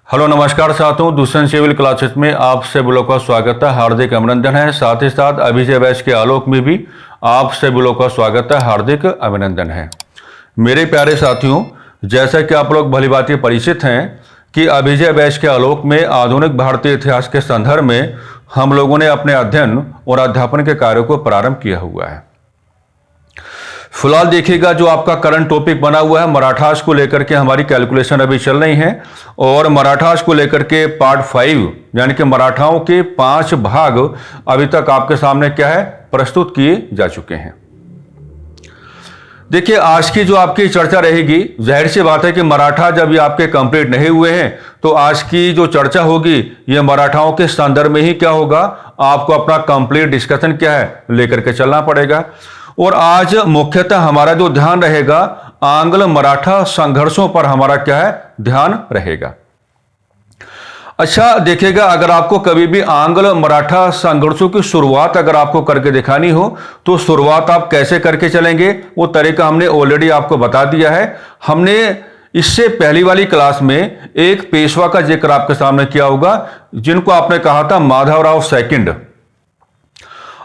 Hello नमस्कार साथियों, Dushyant civil classes में आप सभी लोगों का स्वागत है, हार्दिक अभिनंदन है। साथ ही साथ अभिजय बैच के आलोक में भी आप सभी लोगों का स्वागत है, हार्दिक अभिनंदन है। मेरे प्यारे साथियों, जैसा कि आप लोग भली भांति परिचित हैं कि अभिजय बैच के आलोक में आधुनिक भारतीय इतिहास के संदर्भ में हम लोगों ने अपने अध्ययन और अध्यापन के कार्यों को प्रारंभ किया हुआ है। फिलहाल देखिएगा, जो आपका करंट टॉपिक बना हुआ है मराठास को लेकर के हमारी कैलकुलेशन अभी चल रही है और मराठास को लेकर के पार्ट 5 यानी कि मराठाओं के 5 भाग अभी तक आपके सामने क्या है प्रस्तुत किए जा चुके हैं। देखिए, आज की जो आपकी चर्चा रहेगी, जाहिर सी बात है कि मराठा जब ये आपके कंप्लीट नहीं हुए हैं तो आज की जो चर्चा होगी ये मराठाओं के संदर्भ में ही क्या होगा, आपको अपना कंप्लीट डिस्कशन क्या है लेकर के चलना पड़ेगा। और आज मुख्यतः हमारा जो ध्यान रहेगा आंग्ल मराठा संघर्षों पर हमारा क्या है ध्यान रहेगा। अच्छा देखिएगा, अगर आपको कभी भी आंग्ल मराठा संघर्षों की शुरुआत अगर आपको करके दिखानी हो तो शुरुआत आप कैसे करके चलेंगे वो तरीका हमने ऑलरेडी आपको बता दिया है। हमने इससे पहली वाली क्लास में एक पेशवा का जिक्र आपके सामने किया होगा जिनको आपने कहा था माधवराव सेकंड।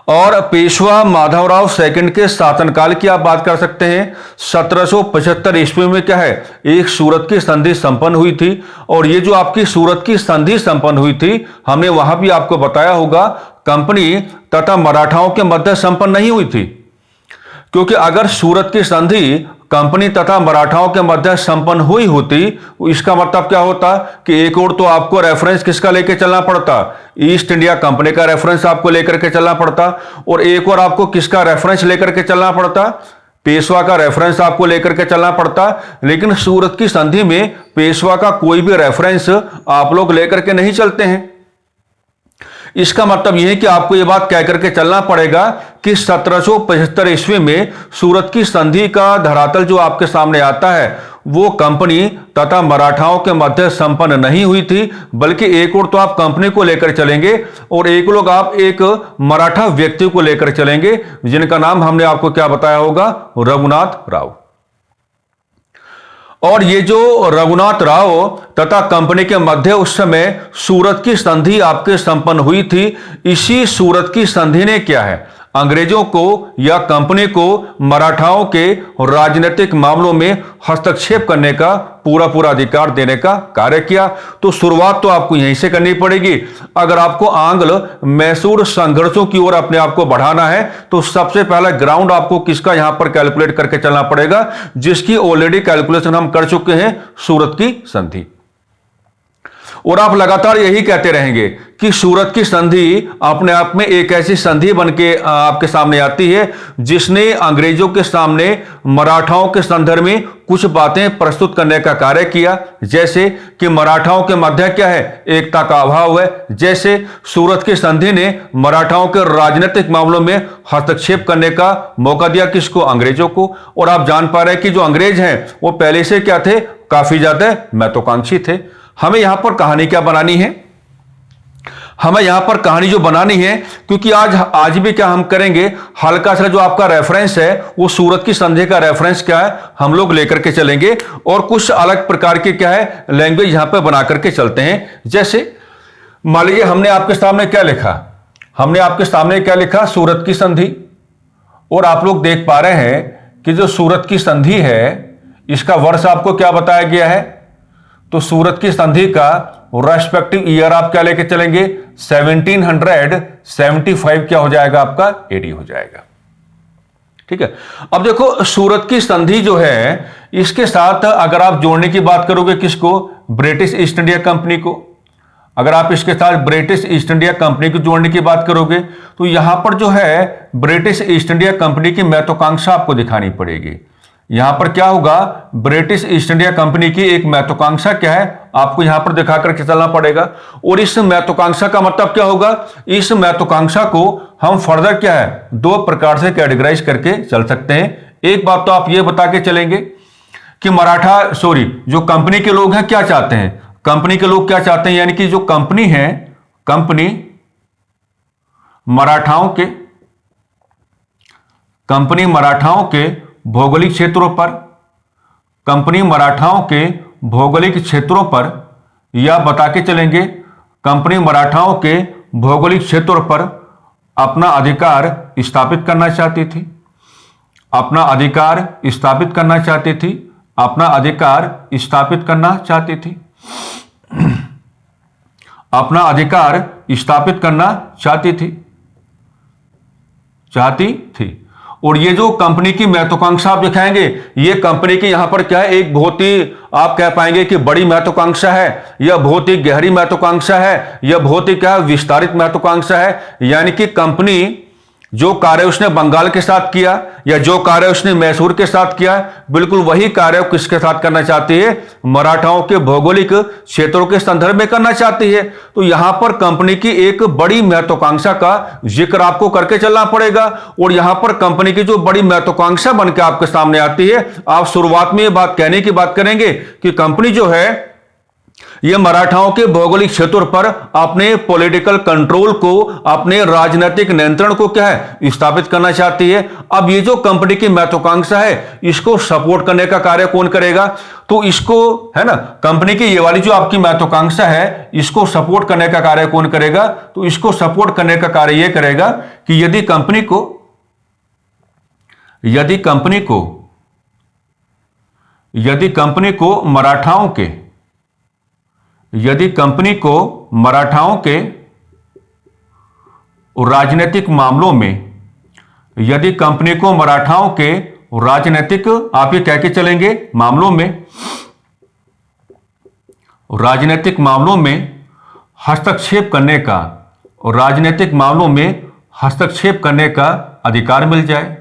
और पेशवा माधवराव सेकंड के शासनकाल की आप बात कर सकते हैं। 1775 ईस्वी में क्या है एक सूरत की संधि संपन्न हुई थी और ये जो आपकी सूरत की संधि संपन्न हुई थी हमने वहां भी आपको बताया होगा कंपनी तथा मराठाओं के मध्य संपन्न नहीं हुई थी, क्योंकि अगर सूरत की संधि कंपनी तथा मराठाओं के मध्य संपन्न हुई होती इसका मतलब क्या होता कि एक और तो आपको रेफरेंस किसका लेके चलना पड़ता, ईस्ट इंडिया कंपनी का रेफरेंस आपको लेकर के चलना पड़ता और एक और आपको किसका रेफरेंस लेकर के चलना पड़ता, पेशवा का रेफरेंस आपको लेकर के चलना पड़ता। लेकिन सूरत की संधि में पेशवा का कोई भी रेफरेंस आप लोग लेकर के नहीं चलते हैं। इसका मतलब यह है कि आपको यह बात कह करके चलना पड़ेगा कि 1775 ईस्वी में सूरत की संधि का धरातल जो आपके सामने आता है वो कंपनी तथा मराठाओं के मध्य संपन्न नहीं हुई थी, बल्कि एक और तो आप कंपनी को लेकर चलेंगे और एक लोग आप एक मराठा व्यक्ति को लेकर चलेंगे जिनका नाम हमने आपको क्या बताया होगा, रघुनाथ राव। और ये जो रघुनाथ राव तथा कंपनी के मध्य उस समय सूरत की संधि आपके संपन्न हुई थी। इसी सूरत की संधि ने क्या है अंग्रेजों को या कंपनी को मराठाओं के राजनीतिक मामलों में हस्तक्षेप करने का पूरा अधिकार देने का कार्य किया। तो शुरुआत तो आपको यहीं से करनी पड़ेगी। अगर आपको आंग्ल मैसूर संघर्षों की ओर अपने आप को बढ़ाना है तो सबसे पहला ग्राउंड आपको किसका यहां पर कैलकुलेट करके चलना पड़ेगा, जिसकी ऑलरेडी कैलकुलेशन हम कर चुके हैं, सूरत की संधि। और आप लगातार यही कहते रहेंगे कि सूरत की संधि अपने आप में एक ऐसी संधि बनके आपके सामने आती है जिसने अंग्रेजों के सामने मराठाओं के संदर्भ में कुछ बातें प्रस्तुत करने का कार्य किया, जैसे कि मराठाओं के मध्य क्या है एकता का अभाव है। जैसे सूरत की संधि ने मराठाओं के राजनीतिक मामलों में हस्तक्षेप करने का मौका दिया किसको, अंग्रेजों को। और आप जान पा रहे हैं कि जो अंग्रेज हैं वो पहले से क्या थे, काफी ज्यादा महत्वाकांक्षी थे। हमें यहां पर कहानी क्या बनानी है, हमें यहां पर कहानी जो बनानी है, क्योंकि आज भी क्या हम करेंगे, हल्का सा जो आपका रेफरेंस है वो सूरत की संधि का रेफरेंस क्या है हम लोग लेकर के चलेंगे और कुछ अलग प्रकार के क्या है लैंग्वेज यहां पर बना करके चलते हैं। जैसे मान लीजिए हमने आपके सामने क्या लिखा, हमने आपके सामने क्या लिखा, सूरत की संधि। और आप लोग देख पा रहे हैं कि जो सूरत की संधि है इसका वर्ष आपको क्या बताया गया है, तो सूरत की संधि का रेस्पेक्टिव ईयर आप क्या लेके चलेंगे, 1775 क्या हो जाएगा आपका, एडी हो जाएगा। ठीक है। अब देखो सूरत की संधि जो है इसके साथ अगर आप जोड़ने की बात करोगे किसको, ब्रिटिश ईस्ट इंडिया कंपनी को, अगर आप इसके साथ ब्रिटिश ईस्ट इंडिया कंपनी को जोड़ने की बात करोगे तो यहां पर जो है ब्रिटिश ईस्ट इंडिया कंपनी की महत्वाकांक्षा आपको दिखानी पड़ेगी। यहां पर क्या होगा, ब्रिटिश ईस्ट इंडिया कंपनी की एक महत्वाकांक्षा क्या है आपको यहां पर दिखा करके चलना पड़ेगा। और इस महत्वाकांक्षा का मतलब क्या होगा, इस महत्वाकांक्षा को हम फर्दर क्या है दो प्रकार से कैटेगराइज करके चल सकते हैं। एक बात तो आप ये बता के चलेंगे कि जो कंपनी के लोग हैं क्या चाहते हैं, कंपनी के लोग क्या चाहते हैं, यानी कि जो कंपनी है, कंपनी मराठाओं के भौगोलिक क्षेत्रों पर, कंपनी मराठाओं के भौगोलिक क्षेत्रों पर यह बता के चलेंगे कंपनी मराठाओं के भौगोलिक क्षेत्रों पर अपना अधिकार स्थापित करना चाहती थी, अपना अधिकार स्थापित करना चाहती थी, अपना अधिकार स्थापित करना चाहती थी, अपना अधिकार स्थापित करना चाहती थी। और ये जो कंपनी की महत्वाकांक्षा आप दिखाएंगे, ये कंपनी की यहां पर क्या है, एक बहुत ही आप कह पाएंगे कि बड़ी महत्वाकांक्षा है, यह बहुत ही गहरी महत्वाकांक्षा है, यह बहुत ही क्या विस्तारित महत्वाकांक्षा है। यानी कि कंपनी जो कार्य उसने बंगाल के साथ किया या जो कार्य उसने मैसूर के साथ किया, बिल्कुल वही कार्य किसके साथ करना चाहती है, मराठाओं के भौगोलिक क्षेत्रों के संदर्भ में करना चाहती है। तो यहां पर कंपनी की एक बड़ी महत्वाकांक्षा का जिक्र आपको करके चलना पड़ेगा। और यहां पर कंपनी की जो बड़ी महत्वाकांक्षा बनकर आपके सामने आती है, आप शुरुआत में यह बात कहने की बात करेंगे कि कंपनी जो है यह मराठाओं के भौगोलिक क्षेत्रों पर अपने पॉलिटिकल कंट्रोल को, अपने राजनीतिक नियंत्रण को क्या है, स्थापित करना चाहती है। अब ये जो कंपनी की महत्वाकांक्षा है, इसको सपोर्ट करने का कार्य कौन करेगा? तो इसको है ना, कंपनी की ये वाली जो आपकी महत्वाकांक्षा है, इसको सपोर्ट करने का कार्य कौन करेगा? तो इसको सपोर्ट करने का कार्य यह करेगा कि यदि कंपनी को मराठाओं के राजनीतिक मामलों में, यदि कंपनी को मराठाओं के राजनीतिक, आप ये कह के चलेंगे, राजनीतिक मामलों में हस्तक्षेप करने का, और राजनीतिक मामलों में हस्तक्षेप करने का अधिकार मिल जाए,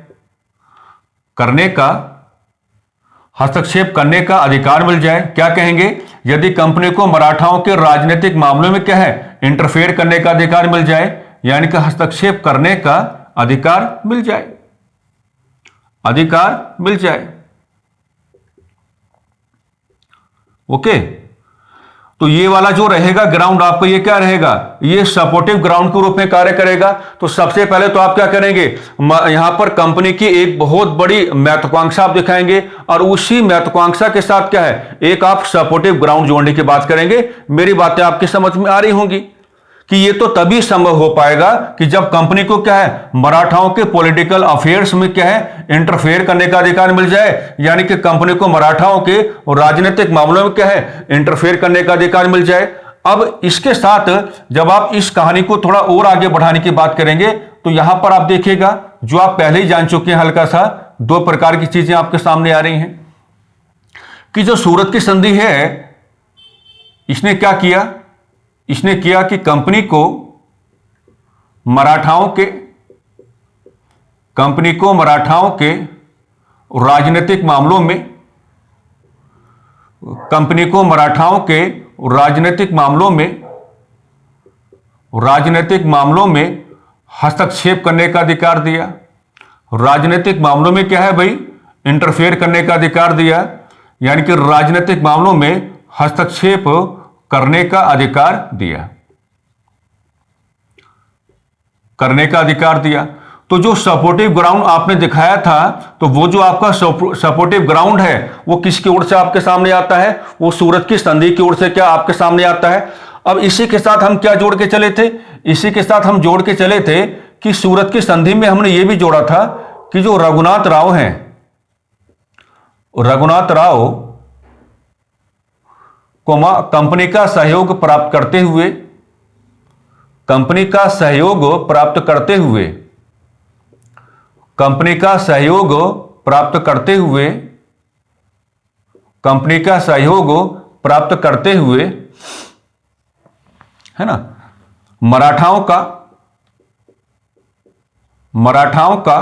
हस्तक्षेप करने का अधिकार मिल जाए। क्या कहेंगे? यदि कंपनी को मराठाओं के राजनीतिक मामलों में क्या है, इंटरफेयर करने का अधिकार मिल जाए, यानी कि हस्तक्षेप करने का अधिकार मिल जाए, ओके। तो ये वाला जो रहेगा ग्राउंड आपका, ये क्या रहेगा, ये सपोर्टिव ग्राउंड के रूप में कार्य करेगा। तो सबसे पहले तो आप क्या करेंगे, यहां पर कंपनी की एक बहुत बड़ी महत्वाकांक्षा आप दिखाएंगे, और उसी महत्वाकांक्षा के साथ क्या है, एक आप सपोर्टिव ग्राउंड जोड़ने की बात करेंगे। मेरी बातें आपकी समझ में आ रही होंगी कि ये तो तभी संभव हो पाएगा कि जब कंपनी को क्या है, मराठाओं के पॉलिटिकल अफेयर्स में क्या है, इंटरफेयर करने का अधिकार मिल जाए, यानी कि कंपनी को मराठाओं के राजनीतिक मामलों में क्या है, इंटरफेयर करने का अधिकार मिल जाए। अब इसके साथ जब आप इस कहानी को थोड़ा और आगे बढ़ाने की बात करेंगे, तो यहां पर आप देखिएगा, जो आप पहले ही जान चुके हैं, हल्का सा दो प्रकार की चीजें आपके सामने आ रही हैं कि जो सूरत की संधि है, इसने क्या किया, इसने किया कि कंपनी को मराठाओं के राजनीतिक मामलों में हस्तक्षेप करने का अधिकार दिया। राजनीतिक मामलों में क्या है भाई, इंटरफेयर करने का अधिकार दिया, यानी कि राजनीतिक मामलों में हस्तक्षेप करने का अधिकार दिया, तो जो सपोर्टिव ग्राउंड आपने दिखाया था, तो वो जो आपका सपोर्टिव ग्राउंड है, वो किसकी ओर से आपके सामने आता है, वो सूरत की संधि की ओर से क्या आपके सामने आता है। अब इसी के साथ हम क्या जोड़ के चले थे, इसी के साथ हम जोड़ के चले थे कि सूरत की संधि में हमने ये भी जोड़ा था कि जो रघुनाथ राव हैं, रघुनाथ राव को कंपनी का सहयोग प्राप्त करते हुए, कंपनी का सहयोग प्राप्त करते हुए, कंपनी का सहयोग प्राप्त करते हुए, कंपनी का सहयोग प्राप्त करते हुए, है ना, मराठाओं का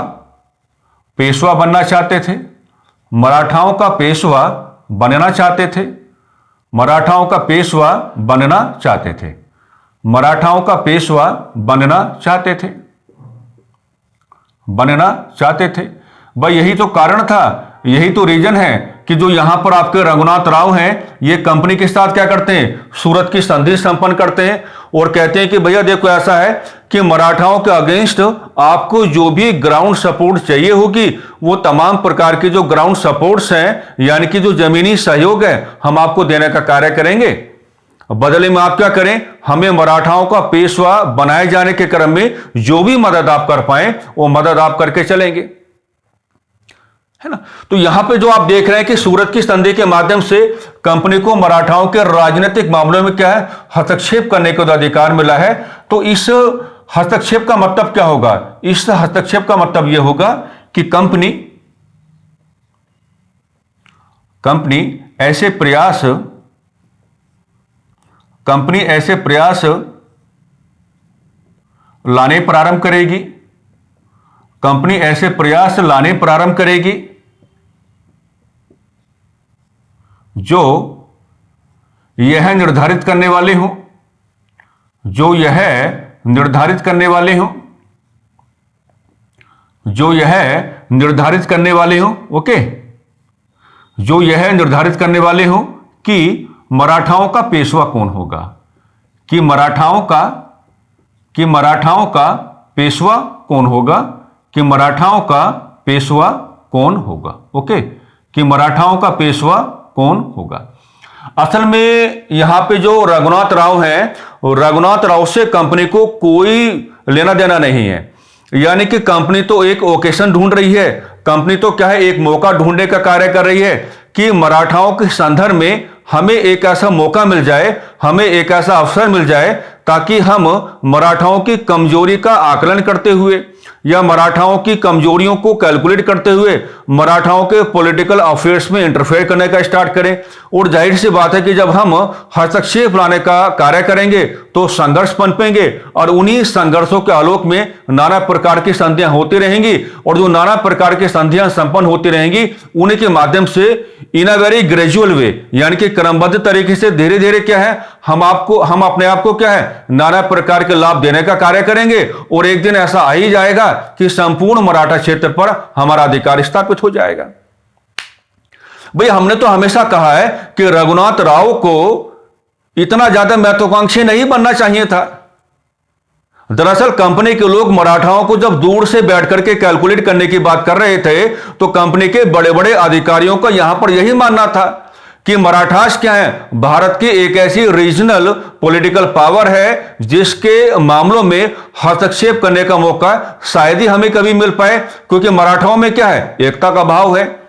पेशवा बनना चाहते थे, मराठाओं का पेशवा बनना चाहते थे, मराठाओं का पेशवा बनना चाहते थे, मराठाओं का पेशवा बनना चाहते थे, बनना चाहते थे। भाई यही तो कारण था, यही तो रीजन है कि जो यहां पर आपके रघुनाथ राव हैं, ये कंपनी के साथ क्या करते हैं, सूरत की संधि संपन्न करते हैं और कहते हैं कि भैया देखो ऐसा है कि मराठाओं के अगेंस्ट आपको जो भी ग्राउंड सपोर्ट चाहिए होगी, वो तमाम प्रकार के जो ग्राउंड सपोर्ट्स हैं, यानी कि जो जमीनी सहयोग है, हम आपको देने का कार्य करेंगे। बदले में आप क्या करें, हमें मराठाओं का पेशवा बनाए जाने के क्रम में जो भी मदद आप कर पाए वो मदद आप करके चलेंगे, है ना। तो यहां पे जो आप देख रहे हैं कि सूरत की संधि के माध्यम से कंपनी को मराठाओं के राजनीतिक मामलों में क्या है, हस्तक्षेप करने का अधिकार मिला है। तो इस हस्तक्षेप का मतलब क्या होगा, इस हस्तक्षेप का मतलब यह होगा कि कंपनी ऐसे प्रयास लाने प्रारंभ करेगी, कंपनी ऐसे प्रयास लाने प्रारंभ करेगी जो यह निर्धारित करने वाले हों, जो यह निर्धारित करने वाले हों, जो यह निर्धारित करने वाले हों, ओके, जो यह निर्धारित करने वाले हों कि मराठाओं का पेशवा कौन होगा, कि मराठाओं का पेशवा कौन होगा, कि मराठाओं का पेशवा कौन होगा, ओके, कि मराठाओं का पेशवा कौन होगा। असल में यहां पे जो रघुनाथ राव हैं, रघुनाथ राव से कंपनी को कोई लेना देना नहीं है। यानी कि कंपनी तो एक ओकेशन ढूंढ रही है, कंपनी तो क्या है, एक मौका ढूंढने का कार्य कर रही है कि मराठाओं के संदर्भ में हमें एक ऐसा मौका मिल जाए, हमें एक ऐसा अवसर मिल जाए ताकि हम मराठाओं की कमजोरी का आकलन करते हुए या मराठाओं की कमजोरियों को कैलकुलेट करते हुए मराठाओं के पॉलिटिकल अफेयर्स में इंटरफेयर करने का स्टार्ट करें। और जाहिर सी बात है कि जब हम हस्तक्षेप लाने का कार्य करेंगे तो संघर्ष पनपेंगे और उन्हीं संघर्षों के आलोक में नाना प्रकार की संधियां होती रहेंगी और जो नाना प्रकार की संधियां संपन्न होती रहेंगी उन्हीं के माध्यम से इन अ वेरी ग्रेजुअल वे, यानी कि क्रमबद्ध तरीके से धीरे धीरे क्या है, हम अपने आप को क्या है, नाना प्रकार के लाभ देने का कार्य करेंगे और एक दिन ऐसा आ ही जाएगा कि संपूर्ण मराठा क्षेत्र पर हमारा अधिकार स्थापित हो जाएगा। भाई हमने तो हमेशा कहा है कि रघुनाथ राव को इतना ज्यादा महत्वाकांक्षी नहीं बनना चाहिए था। दरअसल कंपनी के लोग मराठाओं को जब दूर से बैठ करके कैलकुलेट करने की बात कर रहे थे तो कंपनी के बड़े बड़े अधिकारियों का यहां पर यही मानना था कि मराठास क्या है, भारत की एक ऐसी रीजनल पॉलिटिकल पावर है जिसके मामलों में हस्तक्षेप करने का मौका शायद ही हमें कभी मिल पाए, क्योंकि मराठाओं में क्या है, एकता का भाव है।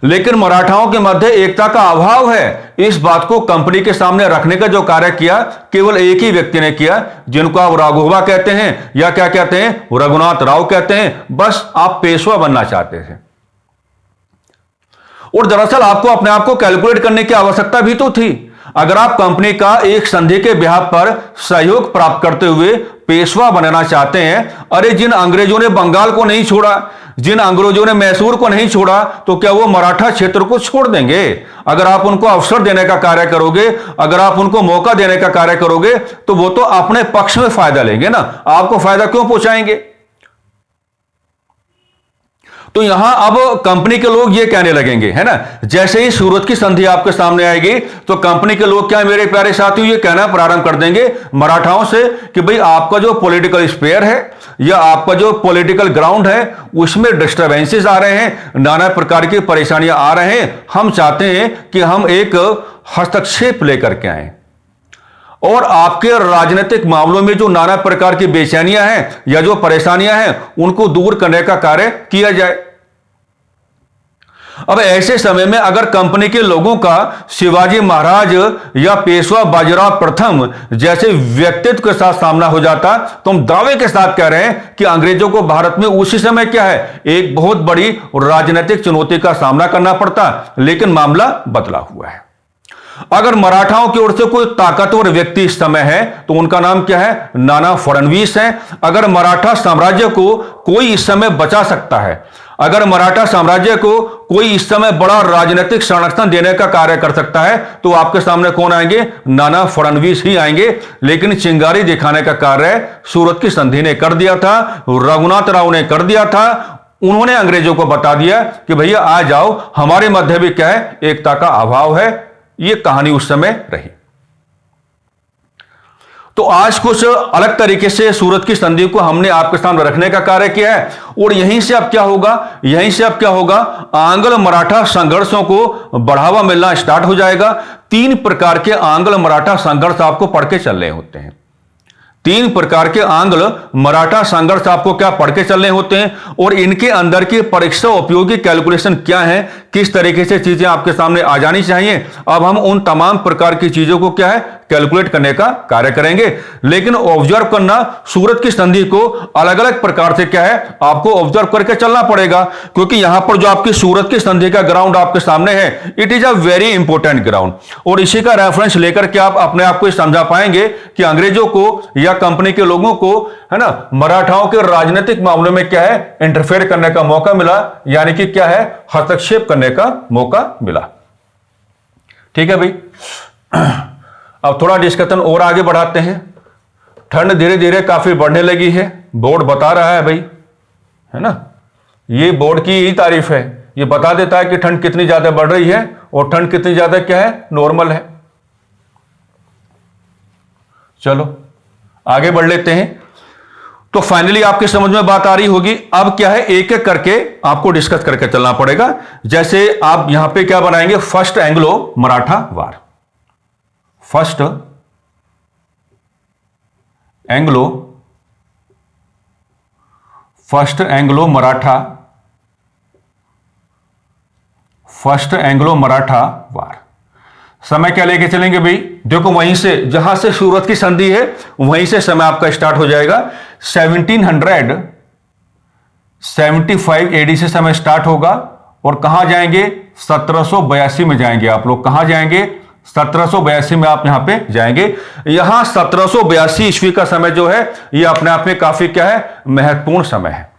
लेकिन मराठाओं के मध्य एकता का अभाव है, इस बात को कंपनी के सामने रखने का जो कार्य किया केवल एक ही व्यक्ति ने किया, जिनको आप राघोबा कहते हैं या क्या कहते हैं, रघुनाथ राव कहते हैं। बस आप पेशवा बनना चाहते थे और दरअसल आपको अपने आप को कैलकुलेट करने की आवश्यकता भी तो थी। अगर आप कंपनी का एक संधि के बिहाफ पर सहयोग प्राप्त करते हुए पेशवा बनना चाहते हैं, अरे जिन अंग्रेजों ने बंगाल को नहीं छोड़ा, जिन अंग्रेजों ने मैसूर को नहीं छोड़ा, तो क्या वो मराठा क्षेत्र को छोड़ देंगे? अगर आप उनको अवसर देने का कार्य करोगे, अगर आप उनको मौका देने का कार्य करोगे तो वो तो अपने पक्ष में फायदा लेंगे ना, आपको फायदा क्यों पहुंचाएंगे? तो यहां अब कंपनी के लोग ये कहने लगेंगे, है ना, जैसे ही सूरत की संधि आपके सामने आएगी तो कंपनी के लोग क्या, मेरे प्यारे साथियों, ये कहना प्रारंभ कर देंगे मराठाओं से कि भाई आपका जो पॉलिटिकल स्पेयर है या आपका जो पॉलिटिकल ग्राउंड है उसमें डिस्टर्बेंसेस आ रहे हैं, नाना प्रकार की परेशानियां आ रहे हैं। हम चाहते हैं कि हम एक हस्तक्षेप लेकर के आए और आपके राजनीतिक मामलों में जो नाना प्रकार की बेचैनियां हैं या जो परेशानियां हैं उनको दूर करने का कार्य किया जाए। अब ऐसे समय में अगर कंपनी के लोगों का शिवाजी महाराज या पेशवा बाजीराव प्रथम जैसे व्यक्तित्व के साथ सामना हो जाता तो हम दावे के साथ कह रहे हैं कि अंग्रेजों को भारत में उसी समय क्या है, एक बहुत बड़ी राजनीतिक चुनौती का सामना करना पड़ता। लेकिन मामला बदला हुआ है। अगर मराठाओं की ओर से कोई ताकतवर व्यक्ति इस समय है तो उनका नाम क्या है, नाना फडणवीस है। अगर मराठा साम्राज्य को कोई इस समय बचा सकता है, अगर मराठा साम्राज्य को कोई इस समय बड़ा राजनीतिक संरक्षण देने का कार्य कर सकता है तो आपके सामने कौन आएंगे, नाना फडणवीस ही आएंगे। लेकिन चिंगारी दिखाने का कार्य सूरत की संधि ने कर दिया था, रघुनाथ राव ने कर दिया था। उन्होंने अंग्रेजों को बता दिया कि भैया आ जाओ, हमारे मध्य भी क्या है, एकता का अभाव है। यह कहानी उस समय रही। तो आज कुछ अलग तरीके से सूरत की संधि को हमने आपके सामने रखने का कार्य किया है। और यहीं से अब क्या होगा, आंग्ल मराठा संघर्षों को बढ़ावा मिलना स्टार्ट हो जाएगा। 3 प्रकार के आंग्ल मराठा संघर्ष आपको पढ़ के चलने होते हैं। 3 प्रकार के आंग्ल मराठा संघर्ष आपको क्या पढ़ के चलने होते हैं, और इनके अंदर की परीक्षा उपयोगी कैलकुलेशन क्या है, किस तरीके से चीजें आपके सामने आ जानी चाहिए। अब हम उन तमाम प्रकार की चीजों को क्या है कैलकुलेट करने का कार्य करेंगे। लेकिन ऑब्जर्व करना, सूरत की संधि को अलग अलग प्रकार से क्या है आपको ऑब्जर्व करके चलना पड़ेगा, क्योंकि यहां पर जो आपकी सूरत की संधि का ग्राउंड आपके सामने है, it is a very important ground. और इसी का रेफरेंस लेकर के आप अपने आप को समझा पाएंगे कि अंग्रेजों को या कंपनी के लोगों को है ना मराठाओं के राजनीतिक मामलों में क्या है इंटरफेयर करने का मौका मिला, यानी कि क्या है हस्तक्षेप करने का मौका मिला। ठीक है भाई, अब थोड़ा डिस्कशन और आगे बढ़ाते हैं। ठंड धीरे धीरे काफी बढ़ने लगी है, बोर्ड बता रहा है भाई, है ना, ये बोर्ड की यही तारीफ है, ये बता देता है कि ठंड कितनी ज्यादा बढ़ रही है और ठंड कितनी ज्यादा क्या है नॉर्मल है। चलो आगे बढ़ लेते हैं। तो फाइनली आपके समझ में बात आ रही होगी। अब क्या है एक एक करके आपको डिस्कस करके चलना पड़ेगा। जैसे आप यहां पे क्या बनाएंगे, फर्स्ट एंग्लो मराठा वार, फर्स्ट एंग्लो मराठा वार। समय क्या लेके चलेंगे भाई, देखो वहीं से जहां से सूरत की संधि है वहीं से समय आपका स्टार्ट हो जाएगा। 1775 एडी से समय स्टार्ट होगा और कहां जाएंगे 1782 में जाएंगे। आप लोग कहां जाएंगे 1782 में आप यहां पे जाएंगे। यहां 1782 ईस्वी का समय जो है यह अपने आप में काफी क्या है महत्वपूर्ण समय है।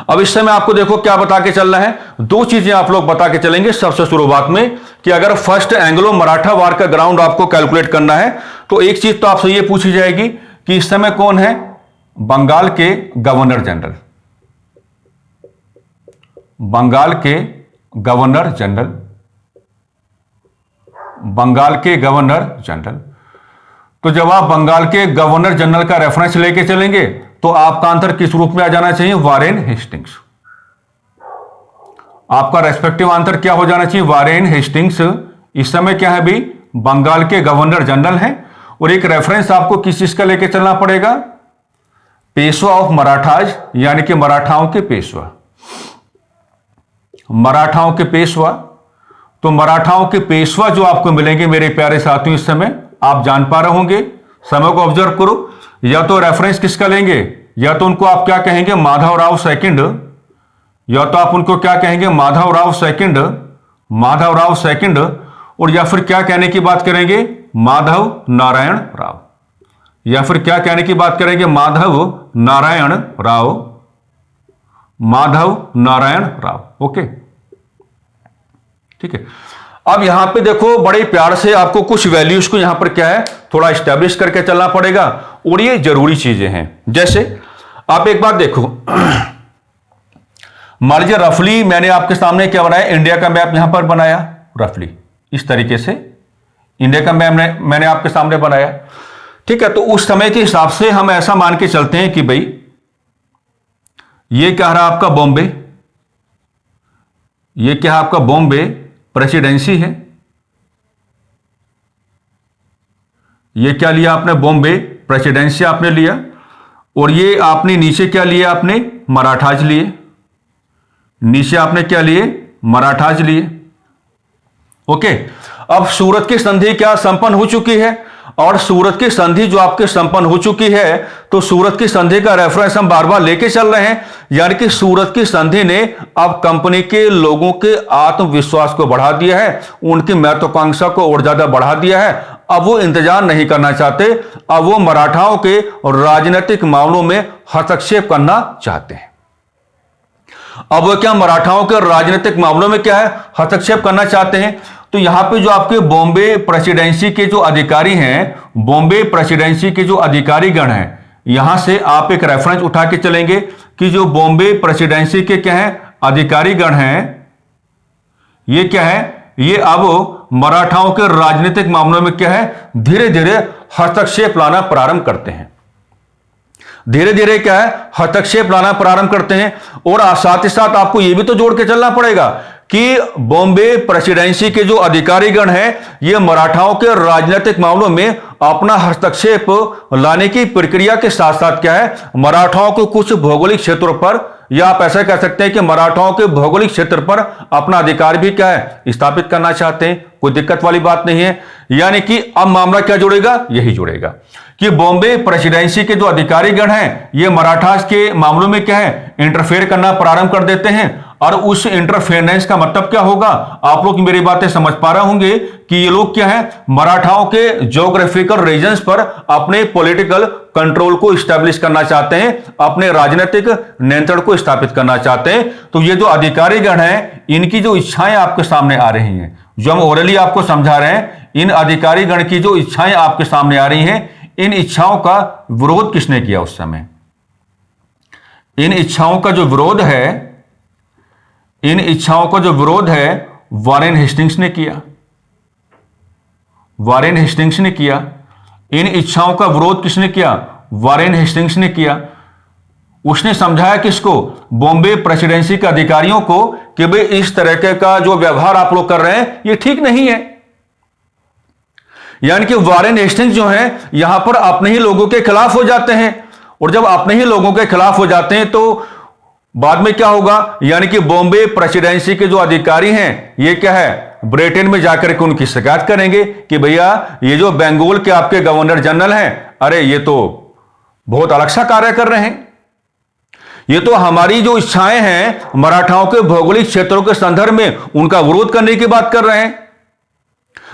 अब इस समय आपको देखो क्या बता के चलना है, 2 चीजें आप लोग बता के चलेंगे सबसे शुरुआत में कि अगर फर्स्ट एंग्लो मराठा वार का ग्राउंड आपको कैलकुलेट करना है तो एक चीज तो आपसे यह पूछी जाएगी कि इस समय कौन है बंगाल के गवर्नर जनरल, बंगाल के गवर्नर जनरल। तो जब आप बंगाल के गवर्नर जनरल का रेफरेंस लेके चलेंगे तो आपका आंसर किस रूप में आ जाना चाहिए, वारेन हेस्टिंग्स। आपका रेस्पेक्टिव आंसर क्या हो जाना चाहिए, वारेन हेस्टिंग्स। इस समय क्या है भाई बंगाल के गवर्नर जनरल हैं। और एक रेफरेंस आपको किस चीज का लेके चलना पड़ेगा, पेशवा ऑफ मराठाज, यानी कि मराठाओं के पेशवा, मराठाओं के पेशवा। तो मराठाओं के पेशवा जो आपको मिलेंगे मेरे प्यारे साथियों, इस समय आप जान पा रहे होंगे, समय को ऑब्जर्व करो। या तो रेफरेंस किसका लेंगे, या तो उनको आप क्या कहेंगे माधवराव सेकंड, या तो आप उनको क्या कहेंगे माधवराव सेकंड, और या फिर क्या कहने की बात करेंगे माधव नारायण राव, या फिर क्या कहने की बात करेंगे माधव नारायण राव। ओके ठीक है। अब यहां पे देखो बड़े प्यार से आपको कुछ वैल्यूज को यहां पर क्या है थोड़ा स्टैब्लिश करके चलना पड़ेगा, और ये जरूरी चीजें हैं। जैसे आप एक बात देखो, मान लीजिए रफली मैंने आपके सामने क्या बनाया, इंडिया का मैप यहां पर बनाया, रफली इस तरीके से इंडिया का मैप मैंने आपके सामने बनाया। ठीक है, तो उस समय के हिसाब से हम ऐसा मान के चलते हैं कि भाई ये क्या रहा आपका बॉम्बे, ये क्या है आपका बॉम्बे प्रेसिडेंसी है। ये क्या लिया आपने, बॉम्बे प्रेसिडेंसी आपने लिया। और ये आपने नीचे क्या लिया, आपने मराठाज लिए, नीचे आपने क्या लिए मराठाज लिए। ओके, अब सूरत की संधि क्या संपन्न हो चुकी है, और सूरत की संधि जो आपके संपन्न हो चुकी है, तो सूरत की संधि का रेफरेंस हम बार बार लेके चल रहे हैं। यानी कि सूरत की संधि ने अब कंपनी के लोगों के आत्मविश्वास को बढ़ा दिया है, उनकी महत्वाकांक्षा को और ज्यादा बढ़ा दिया है। अब वो इंतजार नहीं करना चाहते, अब वो मराठाओं के राजनीतिक मामलों में हस्तक्षेप करना चाहते हैं। अब वो क्या मराठाओं के राजनीतिक मामलों में क्या है हस्तक्षेप करना चाहते हैं। तो यहां पे जो आपके बॉम्बे प्रेसिडेंसी के जो अधिकारी हैं, बॉम्बे प्रेसिडेंसी के जो अधिकारी गण हैं, यहां से आप एक रेफरेंस उठा के चलेंगे कि जो बॉम्बे प्रेसिडेंसी के क्या है अधिकारी गण हैं, ये क्या है ये अब मराठाओं के राजनीतिक मामलों में क्या है, धीरे धीरे हस्तक्षेप लाना प्रारंभ करते हैं। धीरे धीरे क्या है, हस्तक्षेप लाना प्रारंभ करते हैं। और साथ ही साथ आपको यह भी तो जोड़ के चलना पड़ेगा कि बॉम्बे प्रेसिडेंसी के जो अधिकारीगण हैं, ये मराठाओं के राजनीतिक मामलों में अपना हस्तक्षेप लाने की प्रक्रिया के साथ साथ क्या है, मराठाओं के कुछ भौगोलिक क्षेत्रों पर, या आप ऐसा कह सकते हैं कि मराठाओं के भौगोलिक क्षेत्र पर अपना अधिकार भी क्या है, स्थापित करना चाहते हैं। कोई दिक्कत वाली बात नहीं है। यानी कि अब मामला क्या जुड़ेगा, यही जुड़ेगा कि बॉम्बे प्रेसिडेंसी के जो अधिकारीगण हैं, ये मराठास के मामलों में क्या है, इंटरफेयर करना प्रारंभ कर देते हैं। और उस इंटरफेरेंस का मतलब क्या होगा, आप लोग मेरी बातें समझ पा रहे होंगे कि ये लोग क्या है, मराठाओं के ज्योग्राफिकल रीजन्स पर अपने पॉलिटिकल कंट्रोल को स्टैब्लिश करना चाहते हैं, अपने राजनीतिक नियंत्रण को स्थापित करना चाहते हैं। तो ये जो अधिकारीगण हैं, इनकी जो इच्छाएं आपके सामने आ रही हैं, जो हम ओरली आपको समझा रहे हैं, इन अधिकारीगण की जो इच्छाएं आपके सामने आ रही हैं, इन इच्छाओं का विरोध किसने किया उस समय? इन इच्छाओं का जो विरोध है, इन इच्छाओं का जो विरोध है, वॉरेन हेस्टिंग्स ने किया। वॉरेन हेस्टिंग्स ने किया। इन इच्छाओं का विरोध किसने किया? वॉरेन हेस्टिंग्स ने किया। उसने समझाया किसको? बॉम्बे प्रेसिडेंसी के अधिकारियों को कि भाई इस तरह का जो व्यवहार आप लोग कर रहे हैं, ये ठीक नहीं है। यानी कि वॉरेन हेस्टिंग्स जो है, यहां पर अपने ही लोगों के खिलाफ हो जाते हैं। और जब अपने ही लोगों के खिलाफ हो जाते हैं तो बाद में क्या होगा, यानी कि बॉम्बे प्रेसिडेंसी के जो अधिकारी हैं, ये क्या है, ब्रिटेन में जाकर के उनकी शिकायत करेंगे कि भैया ये जो बंगाल के आपके गवर्नर जनरल हैं, अरे ये तो बहुत अलग सा कार्य कर रहे हैं। ये तो हमारी जो इच्छाएं हैं, मराठाओं के भौगोलिक क्षेत्रों के संदर्भ में उनका विरोध करने की बात कर रहे हैं।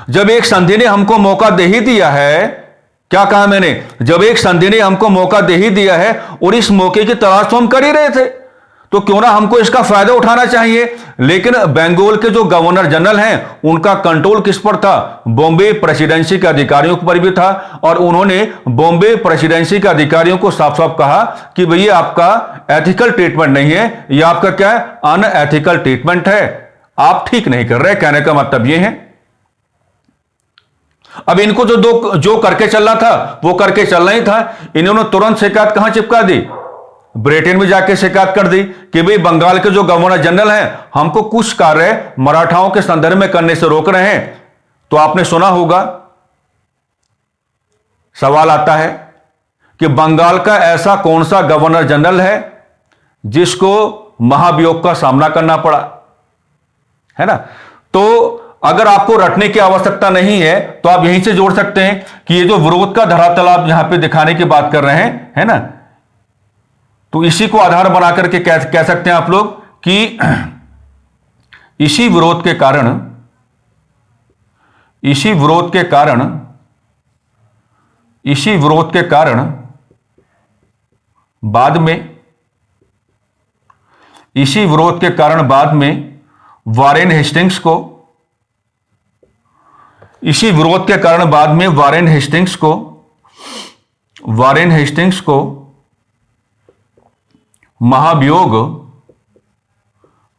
जब एक संधि ने हमको मौका दे ही दिया है, क्या कहा मैंने, जब एक संधि ने हमको मौका दे ही दिया है और इस मौके की तलाश तो हम कर ही रहे थे, तो क्यों ना हमको इसका फायदा उठाना चाहिए। लेकिन बंगाल के जो गवर्नर जनरल हैं, उनका कंट्रोल किस पर था? बॉम्बे प्रेसिडेंसी के अधिकारियों पर भी था। और उन्होंने बॉम्बे प्रेसिडेंसी के अधिकारियों को साफ साफ कहा कि भैया आपका एथिकल ट्रीटमेंट नहीं है, यह आपका क्या है, अनएथिकल ट्रीटमेंट है, आप ठीक नहीं कर रहे। कहने का मतलब यह है, अब इनको जो करके चल रहा था वो करके चलना ही था। इन्होंने तुरंत शिकायत कहां चिपका दी? ब्रिटेन में जाके शिकायत कर दी कि भाई बंगाल के जो गवर्नर जनरल हैं, हमको कुछ कार्य मराठाओं के संदर्भ में करने से रोक रहे हैं। तो आपने सुना होगा, सवाल आता है कि बंगाल का ऐसा कौन सा गवर्नर जनरल है जिसको महाभियोग का सामना करना पड़ा, है ना। तो अगर आपको रटने की आवश्यकता नहीं है तो आप यहीं से जोड़ सकते हैं कि ये जो विरोध का धरातल आप यहां पे दिखाने की बात कर रहे हैं, है ना, तो इसी को आधार बना करके कह सकते हैं आप लोग कि इसी विरोध के कारण बाद में वॉरेन हेस्टिंग्स को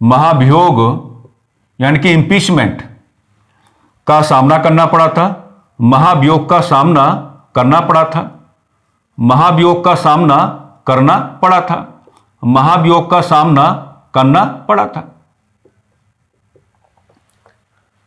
महाभियोग यानी कि इंपीचमेंट का सामना करना पड़ा था। महाभियोग का सामना करना पड़ा था।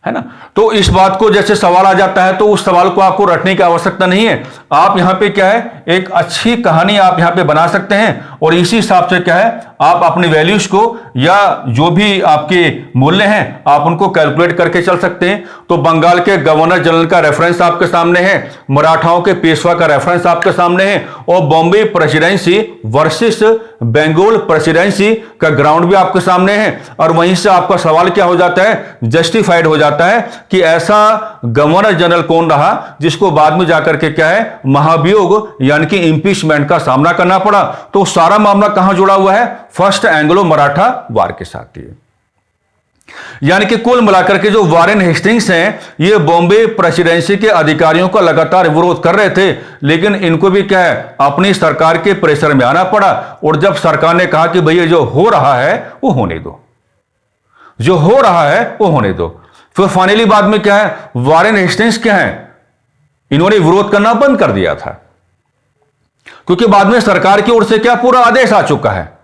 है ना। तो इस बात को जैसे सवाल आ जाता है तो उस सवाल को आपको रटने की आवश्यकता नहीं है। आप यहां पे क्या है, एक अच्छी कहानी आप यहां पे बना सकते हैं और इसी हिसाब से क्या है, आप अपनी वैल्यूज को या जो भी आपके मूल्य हैं आप उनको कैलकुलेट करके चल सकते हैं। तो बंगाल के गवर्नर जनरल का रेफरेंस आपके सामने है, मराठाओं के पेशवा का रेफरेंस आपके सामने है और Bombay presidency versus Bengal presidency का ग्राउंड भी आपके सामने है। और वहीं से आपका सवाल क्या हो जाता है, जस्टिफाइड हो जाता है कि ऐसा गवर्नर जनरल कौन रहा जिसको बाद में जाकर के क्या है, महाभियोग यानी कि इंपीचमेंट का सामना करना पड़ा। तो सारा मामला कहां जुड़ा हुआ है, फर्स्ट एंग्लो मराठा वार के साथ। यानी कि कुल मिलाकर के जो वॉरेन हेस्टिंग्स हैं, ये बॉम्बे प्रेसिडेंसी के अधिकारियों का लगातार विरोध कर रहे थे, लेकिन इनको भी क्या है, अपनी सरकार के प्रेशर में आना पड़ा। और जब सरकार ने कहा कि भैया जो हो रहा है वो होने दो, फिर फाइनली बाद में क्या है, वॉरेन हेस्टिंग्स क्या है, इन्होंने विरोध करना बंद कर दिया था, क्योंकि बाद में सरकार की ओर से क्या पूरा आदेश आ चुका है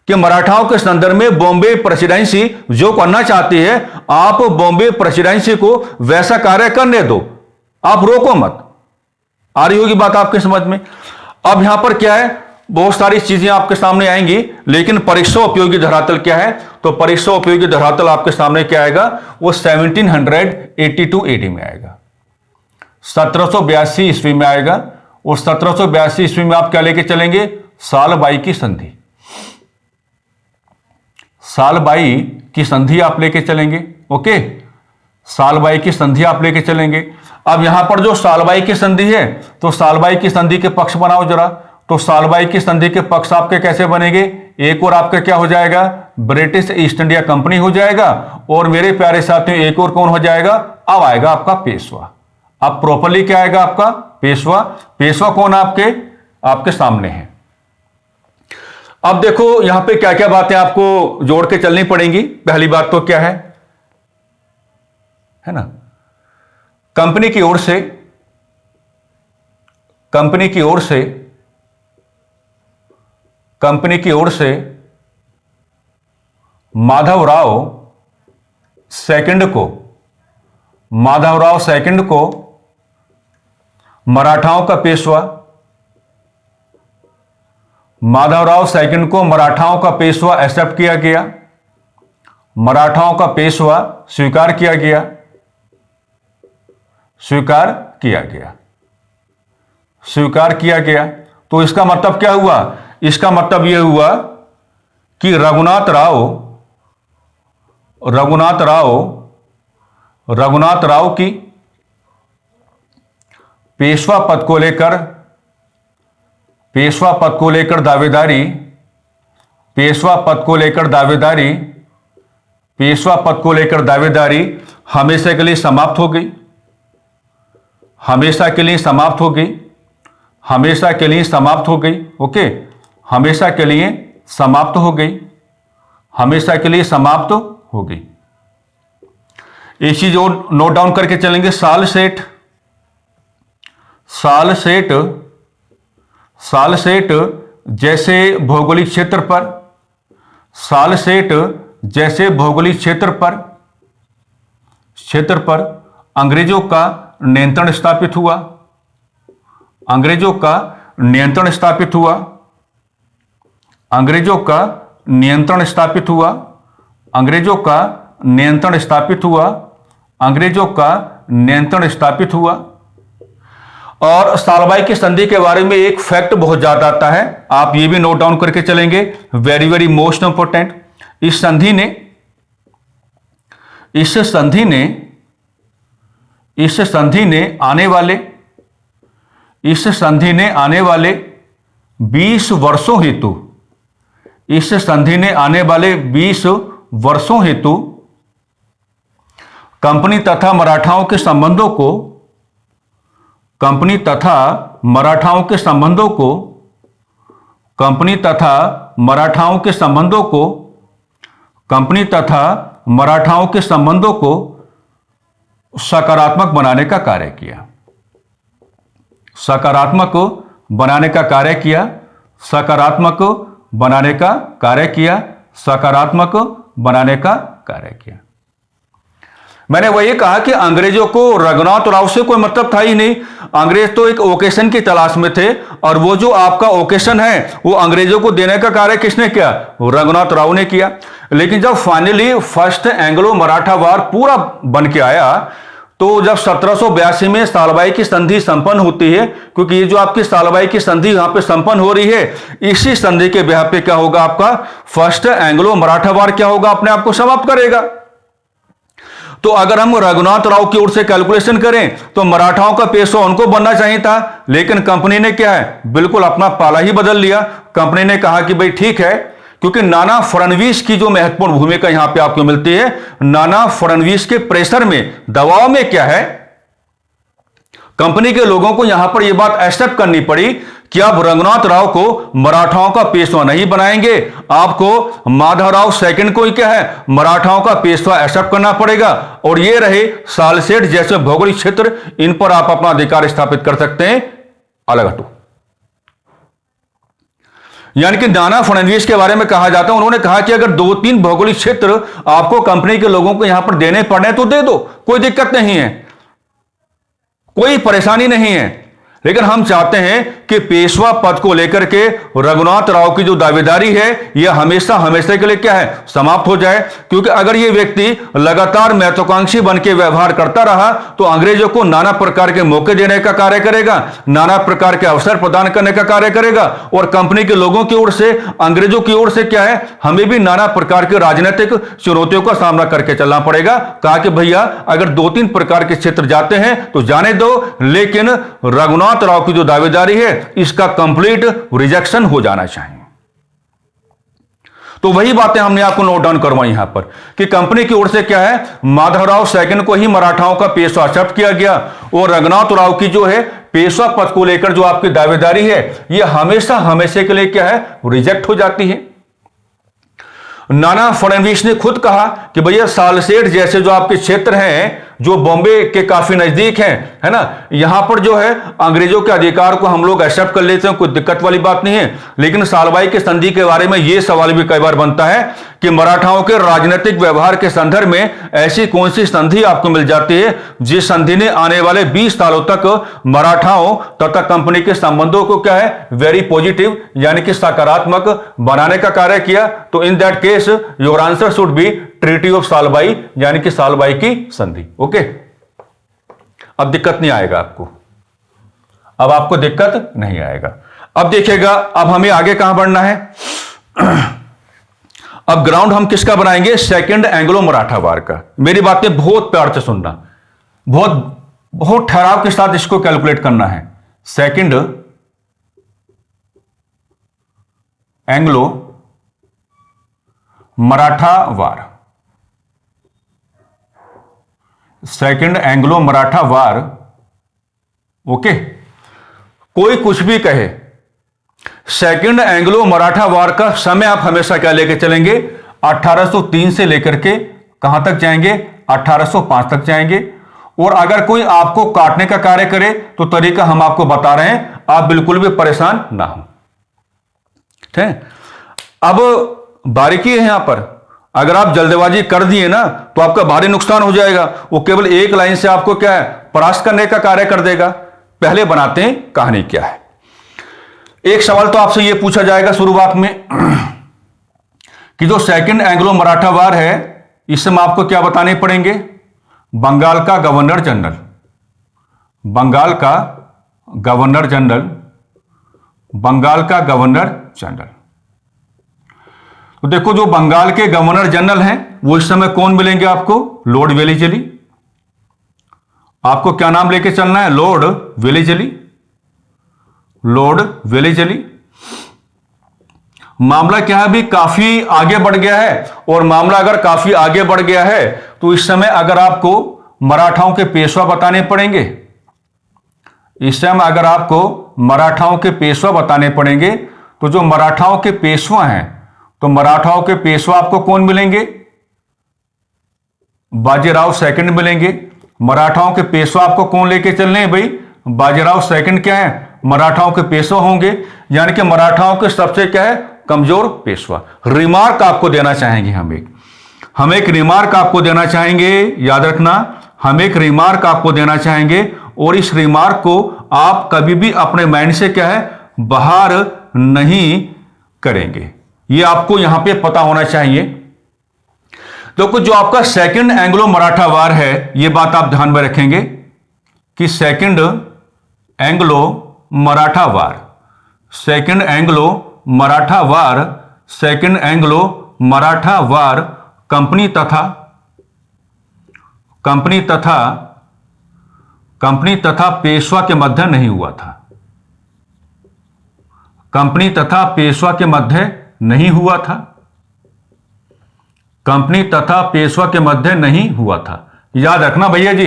कि मराठाओं के संदर्भ में बॉम्बे प्रेसिडेंसी जो करना चाहती है, आप बॉम्बे प्रेसिडेंसी को वैसा कार्य करने दो, आप रोको मत। आ रही होगी बात आपके समझ में। अब यहां पर क्या है, बहुत सारी चीजें आपके सामने आएंगी, लेकिन परीक्षा उपयोगी धरातल क्या है, तो परीक्षा उपयोगी धरातल आपके सामने क्या आएगा, वो 1782 एडी में आएगा, 1782 ईस्वी में आएगा। और 1782 ईस्वी में आप क्या लेके चलेंगे, साल बाई की संधि, साल बाई की संधि आप लेके चलेंगे। ओके, साल बाई की संधि आप लेके चलेंगे। अब यहां पर जो साल बाई की संधि है, तो साल बाई की संधि के पक्ष बनाओ जरा। तो साल बाई की संधि के पक्ष आपके कैसे बनेंगे, एक और आपका क्या हो जाएगा, ब्रिटिश ईस्ट इंडिया कंपनी हो जाएगा, और मेरे प्यारे साथियों एक और कौन हो जाएगा, अब आएगा आपका पेशवा। अब प्रॉपरली क्या आएगा आपका पेशवा। पेशवा कौन आपके सामने है। अब देखो यहां पे क्या क्या बातें आपको जोड़ के चलनी पड़ेंगी। पहली बात तो क्या है ना, कंपनी की ओर से माधवराव सेकंड को मराठाओं का पेशवा, माधवराव सेकंड को मराठाओं का पेशवा एक्सेप्ट किया गया, मराठाओं का पेशवा स्वीकार किया गया, स्वीकार किया गया। तो इसका मतलब क्या हुआ, इसका मतलब यह हुआ कि रघुनाथ राव की पेशवा पद को लेकर दावेदारी हमेशा के लिए समाप्त हो गई, हमेशा के लिए समाप्त हो गई। ओके, हमेशा के लिए समाप्त हो गई। एक चीज और नोट डाउन करके चलेंगे, साल सेट जैसे भौगोलिक क्षेत्र पर अंग्रेजों का नियंत्रण स्थापित हुआ, अंग्रेजों का नियंत्रण स्थापित हुआ, अंग्रेजों का नियंत्रण स्थापित हुआ, अंग्रेजों का नियंत्रण स्थापित हुआ, अंग्रेजों का नियंत्रण स्थापित हुआ। और सालबाई की संधि के बारे में एक फैक्ट बहुत ज्यादा आता है, आप ये भी नोट डाउन करके चलेंगे, वेरी वेरी मोस्ट इंपोर्टेंट। इस संधि ने आने वाले 20 वर्षों हेतु, इस संधि ने आने वाले 20 वर्षों हेतु कंपनी तथा मराठाओं के संबंधों को, कंपनी तथा मराठाओं के संबंधों को, कंपनी तथा मराठाओं के संबंधों को, कंपनी तथा मराठाओं के संबंधों को सकारात्मक बनाने का कार्य किया, सकारात्मक बनाने का कार्य किया, सकारात्मक बनाने का कार्य किया, सकारात्मक बनाने का कार्य किया। मैंने वही कहा कि अंग्रेजों को रघुनाथ राव से कोई मतलब था ही नहीं, अंग्रेज तो एक ओकेशन की तलाश में थे, और वो जो आपका ओकेशन है वो अंग्रेजों को देने का कार्य किसने किया, रघुनाथ राव ने किया। लेकिन जब फाइनली फर्स्ट एंग्लो मराठा वार पूरा बन के आया, तो जब 1782 में सालबाई की संधि संपन्न होती है, क्योंकि ये जो आपकी सालबाई की संधि यहां पे संपन्न हो रही है, इसी संधि के ब्याह पे क्या होगा, आपका फर्स्ट एंग्लो मराठा वार क्या होगा, अपने आप को समाप्त करेगा। तो अगर हम रघुनाथ राव की ओर से कैलकुलेशन करें तो मराठाओं का पेशवा उनको बनना चाहिए था, लेकिन कंपनी ने क्या है, बिल्कुल अपना पाला ही बदल लिया। कंपनी ने कहा कि भाई ठीक है, क्योंकि नाना फडणवीस की जो महत्वपूर्ण भूमिका यहां पे आपको मिलती है, नाना फडणवीस के प्रेशर में, दबाव में क्या है, कंपनी के लोगों को यहां पर यह बात एक्सेप्ट करनी पड़ी कि आप रघुनाथ राव को मराठाओं का पेशवा नहीं बनाएंगे, आपको माधवराव सेकंड को ही क्या है मराठाओं का पेशवा एक्सेप्ट करना पड़ेगा। और ये रहे सालसेट जैसे भौगोलिक क्षेत्र, इन पर आप अपना अधिकार स्थापित कर सकते हैं अलग हटो। यानी कि नाना फडणवीस के बारे में कहा जाता है, उन्होंने कहा कि अगर 2-3 भौगोलिक क्षेत्र आपको कंपनी के लोगों को यहां पर देने पड़े तो दे दो, कोई दिक्कत नहीं है, कोई परेशानी नहीं है। लेकिन हम चाहते हैं कि पेशवा पद को लेकर के रघुनाथ राव की जो दावेदारी है यह हमेशा हमेशा के लिए क्या है समाप्त हो जाए। क्योंकि अगर यह व्यक्ति लगातार महत्वाकांक्षी बन के व्यवहार करता रहा तो अंग्रेजों को नाना प्रकार के मौके देने का कार्य करेगा, नाना प्रकार के अवसर प्रदान करने का कार्य करेगा, और कंपनी के लोगों की ओर से अंग्रेजों की ओर से क्या है हमें भी नाना प्रकार के राजनीतिक चुनौतियों का सामना करके चलना पड़ेगा। कहा कि भैया अगर 2-3 प्रकार के क्षेत्र जाते हैं तो जाने दो, लेकिन रघुनाथ राव की जो दावेदारी है इसका कंप्लीट रिजेक्शन हो जाना चाहिए। तो वही बातें हमने आपको नोट डाउन करवाई यहां पर कि कंपनी की ओर से क्या है माधवराव सेकंड को ही मराठाओं का पेशवा एक्सेप्ट किया गया, और रघुनाथ राव की जो है पेशवा पद को लेकर जो आपकी दावेदारी है यह हमेशा हमेशा के लिए क्या है रिजेक्ट हो जाती है। नाना फडणवीस ने खुद कहा कि भैया सालसेट जैसे जो आपके क्षेत्र हैं जो बॉम्बे के काफी नजदीक हैं, है ना, यहां पर जो है अंग्रेजों के अधिकार को हम लोग एक्सेप्ट कर लेते हैं, कोई दिक्कत वाली बात नहीं है। लेकिन सालबाई की संधि के बारे में यह सवाल भी कई बार बनता है कि मराठाओं के राजनीतिक व्यवहार के संदर्भ में ऐसी कौन सी संधि आपको मिल जाती है जिस संधि ने आने वाले 20 सालों तक मराठाओं तथा कंपनी के संबंधों को क्या है वेरी पॉजिटिव यानी कि सकारात्मक बनाने का कार्य किया। तो in that case your answer should be treaty of Salbai यानी कि सालबाई की संधि। ओके, अब दिक्कत नहीं आएगा आपको, अब आपको दिक्कत नहीं आएगा। अब देखिएगा अब हमें आगे कहां बढ़ना है। अब ग्राउंड हम किसका बनाएंगे सेकंड एंग्लो मराठा वार का। मेरी बातें बहुत प्यार से सुनना, बहुत ठहराव के साथ इसको कैलकुलेट करना है। सेकंड एंग्लो मराठा वार, सेकंड एंग्लो मराठा वार। ओके, कोई कुछ भी कहे, सेकंड एंग्लो मराठा वार का समय आप हमेशा क्या लेके चलेंगे 1803 से लेकर के कहां तक जाएंगे 1805 तक जाएंगे। और अगर कोई आपको काटने का कार्य करे तो तरीका हम आपको बता रहे हैं, आप बिल्कुल भी परेशान ना हो। ठीक है, अब बारीकी है यहां पर, अगर आप जल्दबाजी कर दिए ना तो आपका भारी नुकसान हो जाएगा। वो केवल एक लाइन से आपको क्या है परास्त करने का कार्य कर देगा। पहले बनाते हैं कहानी क्या है। एक सवाल तो आपसे यह पूछा जाएगा शुरुआत में कि जो सेकंड एंग्लो मराठा वार है इस समय आपको क्या बताने पड़ेंगे बंगाल का गवर्नर जनरल, बंगाल का गवर्नर जनरल, बंगाल का गवर्नर जनरल। तो देखो जो बंगाल के गवर्नर जनरल हैं वो इस समय कौन मिलेंगे आपको लॉर्ड वेलीजली। आपको क्या नाम लेके चलना है लॉर्ड वेलीजली, लॉर्ड वेलीजली। मामला क्या है अभी काफी आगे बढ़ गया है, और मामला अगर काफी आगे बढ़ गया है तो इस समय अगर आपको मराठाओं के पेशवा बताने पड़ेंगे, इस समय अगर आपको मराठाओं के पेशवा बताने पड़ेंगे तो जो मराठाओं के पेशवा हैं तो मराठाओं के पेशवा आपको कौन मिलेंगे बाजीराव सेकंड मिलेंगे। मराठाओं के पेशवा आपको कौन लेके चलने हैं भाई बाजीराव सेकंड क्या है मराठाओं के पेशवा होंगे, यानी कि मराठाओं के सबसे क्या है कमजोर पेशवा। रिमार्क आपको देना चाहेंगे हम एक रिमार्क आपको देना चाहेंगे, याद रखना हम एक रिमार्क आपको देना चाहेंगे, और इस रिमार्क को आप कभी भी अपने माइंड से क्या है बाहर नहीं करेंगे, ये आपको यहां पे पता होना चाहिए। तो कुछ जो आपका सेकंड एंग्लो मराठा वार है ये बात आप ध्यान में रखेंगे कि सेकंड एंग्लो मराठा वार, सेकंड एंग्लो मराठा वार, सेकंड एंग्लो मराठा वार कंपनी तथा पेशवा के मध्य नहीं हुआ था, कंपनी तथा पेशवा के मध्य नहीं हुआ था, कंपनी तथा पेशवा के मध्य नहीं हुआ था। याद रखना भैया जी,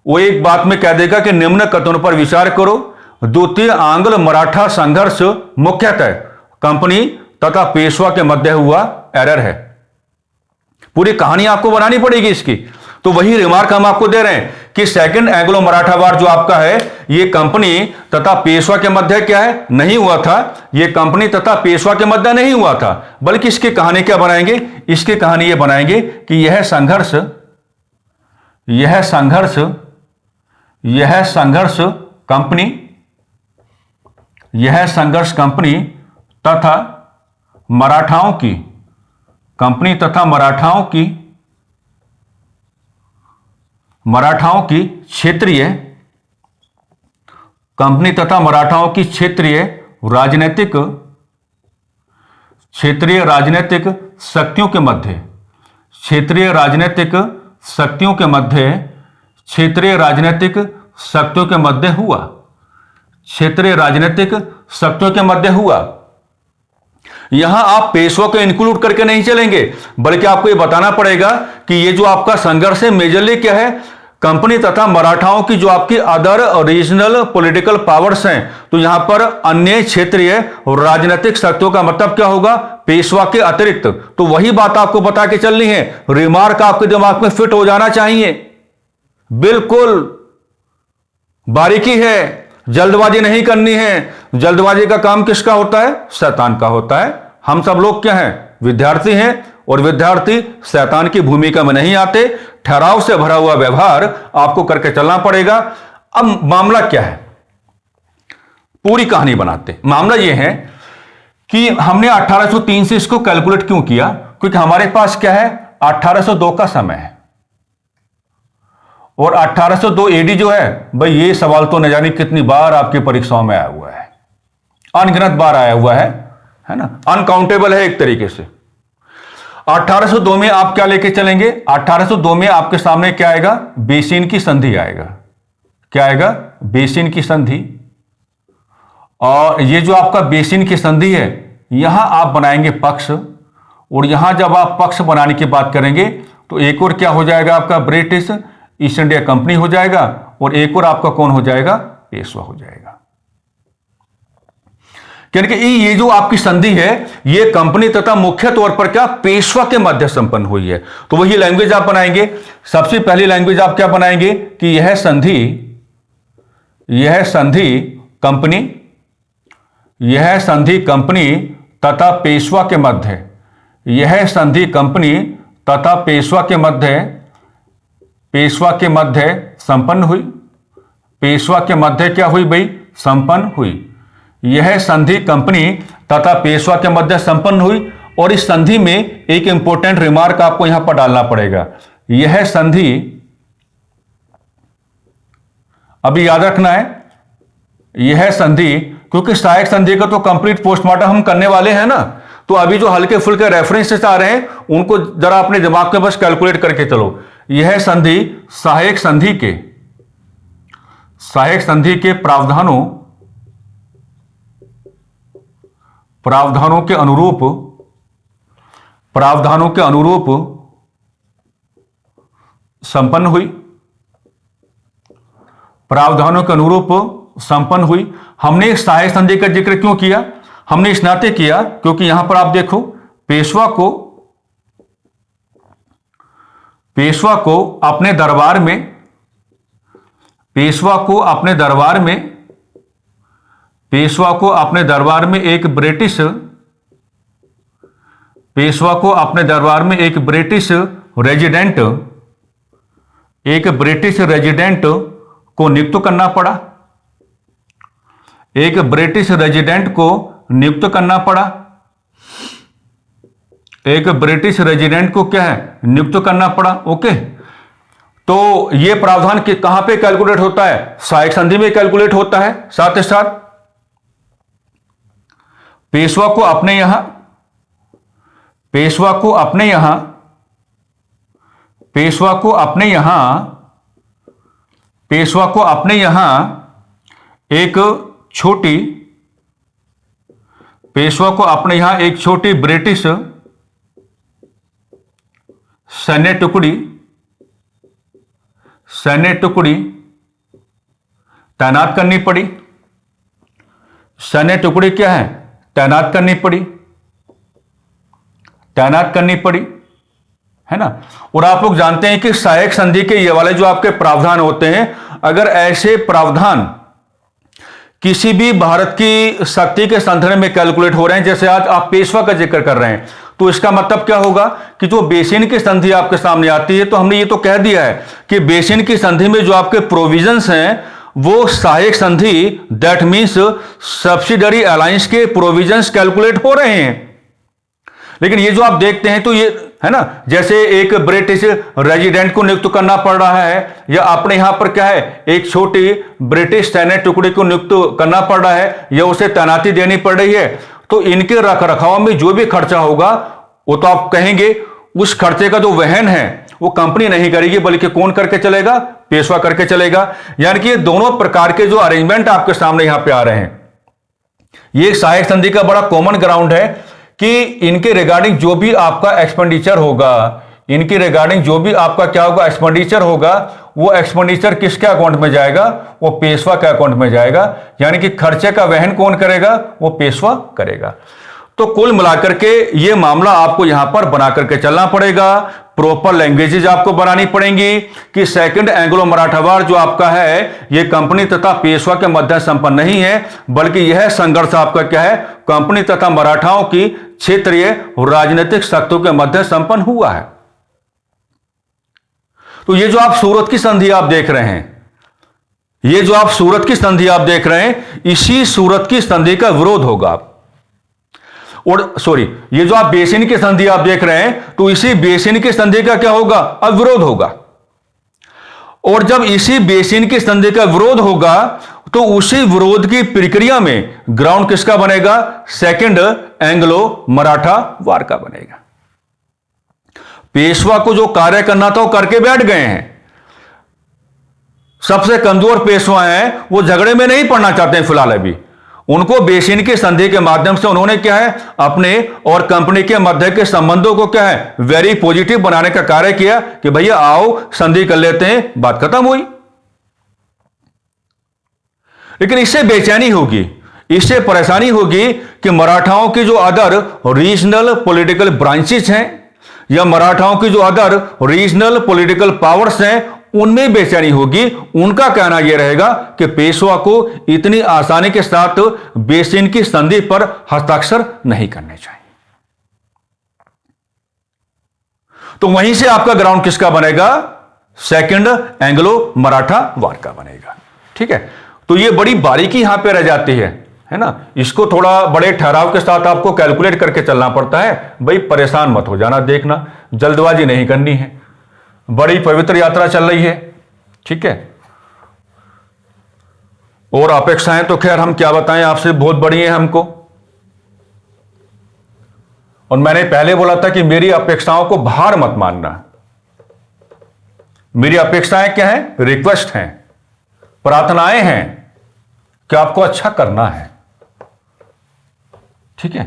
वो एक बात में कह देगा कि निम्न कथनों पर विचार करो, द्वितीय आंग्ल मराठा संघर्ष मुख्यतः कंपनी तथा पेशवा के मध्य हुआ। एरर है। पूरी कहानी आपको बनानी पड़ेगी इसकी। तो वही रिमार्क हम आपको दे रहे हैं कि सेकंड एंग्लो मराठा वार जो आपका है ये कंपनी तथा पेशवा के मध्य क्या है, नहीं हुआ था। ये कंपनी तथा पेशवा के मध्य नहीं हुआ था, बल्कि इसकी कहानी क्या बनाएंगे, इसकी कहानी ये बनाएंगे कि यह संघर्ष कंपनी तथा मराठाओं की क्षेत्रीय राजनीतिक शक्तियों के मध्य हुआ। यहां आप पेशवा को इंक्लूड करके नहीं चलेंगे, बल्कि आपको यह बताना पड़ेगा कि ये जो आपका संघर्ष है मेजरली क्या है, कंपनी तथा मराठाओं की जो आपकी अदर रीजनल पॉलिटिकल पावर्स हैं। तो यहां पर अन्य क्षेत्रीय राजनीतिक शक्तियों का मतलब क्या होगा, पेशवा के अतिरिक्त। तो वही बात आपको बता के चलनी है। रिमार्क आपके दिमाग में फिट हो जाना चाहिए, बिल्कुल बारीकी है, जल्दबाजी नहीं करनी है। जल्दबाजी का काम किसका होता है, शैतान का होता है। हम सब लोग क्या हैं, विद्यार्थी हैं, और विद्यार्थी शैतान की भूमिका में नहीं आते। ठहराव से भरा हुआ व्यवहार आपको करके चलना पड़ेगा। अब मामला क्या है, पूरी कहानी बनाते। मामला यह है कि हमने 1803 से इसको कैलकुलेट क्यों किया, क्योंकि हमारे पास क्या है, 1802 का समय है। और 1802 एडी जो है भाई, ये सवाल तो न जाने कितनी बार आपकी परीक्षाओं में आया हुआ है, अनगिनत बार आया हुआ है ना, अनकाउंटेबल है एक तरीके से। 1802 में आप क्या लेके चलेंगे, 1802 में आपके सामने क्या आएगा, बेसिन की संधि आएगा। क्या आएगा, बेसिन की संधि। और ये जो आपका बेसिन की संधि है, यहां आप बनाएंगे पक्ष, और यहां जब आप पक्ष बनाने की बात करेंगे तो एक और क्या हो जाएगा आपका, ब्रिटिश ईस्ट इंडिया कंपनी हो जाएगा, और एक और आपका कौन हो जाएगा, पेशवा हो जाएगा। यानी कि ये जो आपकी संधि है ये कंपनी तथा मुख्य तौर पर क्या, पेशवा के मध्य संपन्न हुई है। तो वही लैंग्वेज आप बनाएंगे। सबसे पहली लैंग्वेज आप क्या बनाएंगे कि यह संधि कंपनी तथा पेशवा के मध्य, यह संधि कंपनी तथा पेशवा के मध्य संपन्न हुई। पेशवा के मध्य क्या हुई भाई, संपन्न हुई। यह संधि कंपनी तथा पेशवा के मध्य संपन्न हुई। और इस संधि में एक इंपॉर्टेंट रिमार्क आपको यहां पर डालना पड़ेगा। यह संधि, अभी याद रखना है, यह संधि, क्योंकि सहायक संधि का तो कंप्लीट पोस्टमार्टम हम करने वाले हैं ना, तो अभी जो हल्के फुल्के रेफरेंसेस आ रहे हैं उनको जरा अपने दिमाग में बस कैलकुलेट करके चलो। यह संधि सहायक संधि के प्रावधानों के अनुरूप संपन्न हुई। प्रावधानों के अनुरूप संपन्न हुई। हमने इस सहायक संधि का जिक्र क्यों किया, हमने इस नाते किया क्योंकि यहां पर आप देखो, पेशवा को अपने दरबार में एक ब्रिटिश रेजिडेंट को नियुक्त करना पड़ा। एक ब्रिटिश रेजिडेंट को नियुक्त करना पड़ा। एक ब्रिटिश रेजिडेंट को क्या है, नियुक्त करना पड़ा। ओके, तो यह प्रावधान कहां पे कैलकुलेट होता है, सहायक संधि में कैलकुलेट होता है। साथ ही साथ पेशवा को अपने यहां एक छोटी ब्रिटिश सैन्य टुकड़ी तैनात करनी पड़ी। सैन्य टुकड़ी क्या है, तैनात करनी पड़ी, तैनात करनी पड़ी, है ना। और आप लोग जानते हैं कि सहायक संधि के ये वाले जो आपके प्रावधान होते हैं, अगर ऐसे प्रावधान किसी भी भारत की शक्ति के संदर्भ में कैलकुलेट हो रहे हैं, जैसे आज आप पेशवा का जिक्र कर रहे हैं, तो इसका मतलब क्या होगा कि जो बेसिन की संधि आपके सामने आती है, तो हमने ये तो कह दिया है कि बेसिन की संधि में जो आपके प्रोविजंस हैं वो सहायक संधि, दैट मीन्स सब्सिडरी अलायंस के प्रोविजंस कैलकुलेट हो रहे हैं। लेकिन ये जो आप देखते हैं तो ये है ना, जैसे एक ब्रिटिश रेजिडेंट को नियुक्त करना पड़ रहा है, या अपने यहां पर क्या है, एक छोटी ब्रिटिश सैन्य टुकड़ी को नियुक्त करना पड़ रहा है, या उसे तैनाती देनी पड़ रही है, तो इनके रख रखाव में जो भी खर्चा होगा वो तो आप कहेंगे उस खर्चे का जो वहन है वो कंपनी नहीं करेगी, बल्कि कौन करके चलेगा, पेशवा करके चलेगा। यानी कि ये दोनों प्रकार के जो अरेंजमेंट आपके सामने यहां पे आ रहे हैं, ये सहायक संधि का बड़ा कॉमन ग्राउंड है कि इनके रिगार्डिंग जो भी आपका एक्सपेंडिचर होगा, इनके रिगार्डिंग जो भी आपका क्या होगा, एक्सपेंडिचर होगा, वो एक्सपेंडिचर किसके अकाउंट में जाएगा, वो पेशवा के अकाउंट में जाएगा। यानी कि खर्चे का वहन कौन करेगा, वो पेशवा करेगा। तो कुल मिलाकर के ये मामला आपको यहां पर बना करके चलना पड़ेगा। प्रॉपर लैंग्वेजेज आपको बनानी पड़ेंगी कि सेकंड एंग्लो मराठा वार जो आपका है ये कंपनी तथा पेशवा के मध्य संपन्न नहीं है, बल्कि यह संघर्ष आपका क्या है, कंपनी तथा मराठाओं की क्षेत्रीय राजनीतिक शक्तियों के मध्य संपन्न हुआ है। तो ये जो आप सूरत की संधि आप देख रहे हैं, ये जो आप सूरत की संधि आप देख रहे हैं, इसी सूरत की संधि का विरोध होगा। और सॉरी, ये जो आप बेसिन की संधि आप देख रहे हैं, तो इसी बेसिन की संधि का क्या होगा, अब विरोध होगा। और जब इसी बेसिन की संधि का विरोध होगा, तो उसी विरोध की प्रक्रिया में ग्राउंड किसका बनेगा, सेकंड एंग्लो मराठा वार का बनेगा। पेशवा को जो कार्य करना था वो करके बैठ गए हैं। सबसे कमजोर पेशवा हैं, वो झगड़े में नहीं पड़ना चाहते हैं फिलहाल। अभी उनको बेसिन की संधि के माध्यम से उन्होंने क्या है, अपने और कंपनी के मध्य के संबंधों को क्या है, वेरी पॉजिटिव बनाने का कार्य किया कि भैया आओ संधि कर लेते हैं, बात खत्म हुई। लेकिन इससे बेचैनी होगी, इससे परेशानी होगी कि मराठाओं की जो अदर रीजनल पॉलिटिकल ब्रांचेस हैं, या मराठाओं की जो अदर रीजनल पॉलिटिकल पावर्स हैं, उनमें बेचैनी होगी। उनका कहना यह रहेगा कि पेशवा को इतनी आसानी के साथ बेसिन की संधि पर हस्ताक्षर नहीं करने चाहिए। तो वहीं से आपका ग्राउंड किसका बनेगा, सेकंड एंग्लो मराठा वार का बनेगा। ठीक है, तो यह बड़ी बारीकी यहां पे रह जाती है ना। इसको थोड़ा बड़े ठहराव के साथ आपको कैलकुलेट करके चलना पड़ता है। भाई परेशान मत हो जाना, देखना जल्दबाजी नहीं करनी है, बड़ी पवित्र यात्रा चल रही है। ठीक है, और अपेक्षाएं तो खैर हम क्या बताएं आपसे, बहुत बड़ी हैं हमको। और मैंने पहले बोला था कि मेरी अपेक्षाओं को भार मत मानना। मेरी अपेक्षाएं क्या हैं, रिक्वेस्ट हैं, प्रार्थनाएं हैं कि आपको अच्छा करना है। ठीक है,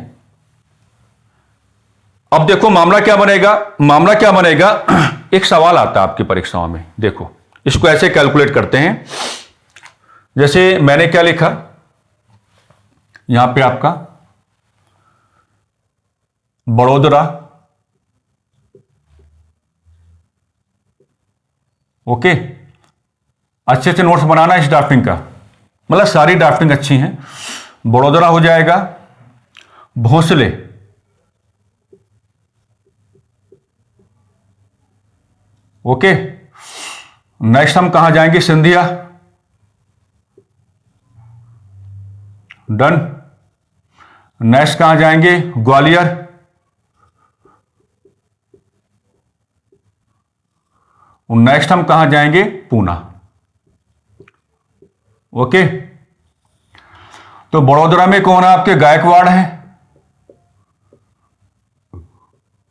अब देखो मामला क्या बनेगा, मामला क्या बनेगा। एक सवाल आता है आपकी परीक्षाओं में, देखो इसको ऐसे कैलकुलेट करते हैं। जैसे मैंने क्या लिखा यहां पे, आपका बड़ोदरा, ओके। अच्छे से नोट्स बनाना इस ड्राफ्टिंग का, मतलब सारी ड्राफ्टिंग अच्छी हैं। बड़ोदरा हो जाएगा, भोसले, ओके। नेक्स्ट हम कहां जाएंगे, सिंधिया, डन। नेक्स्ट कहां जाएंगे, ग्वालियर, और नेक्स्ट हम कहां जाएंगे, पूना, ओके। तो बड़ोदरा में कौन है आपके, गायकवाड़ हैं।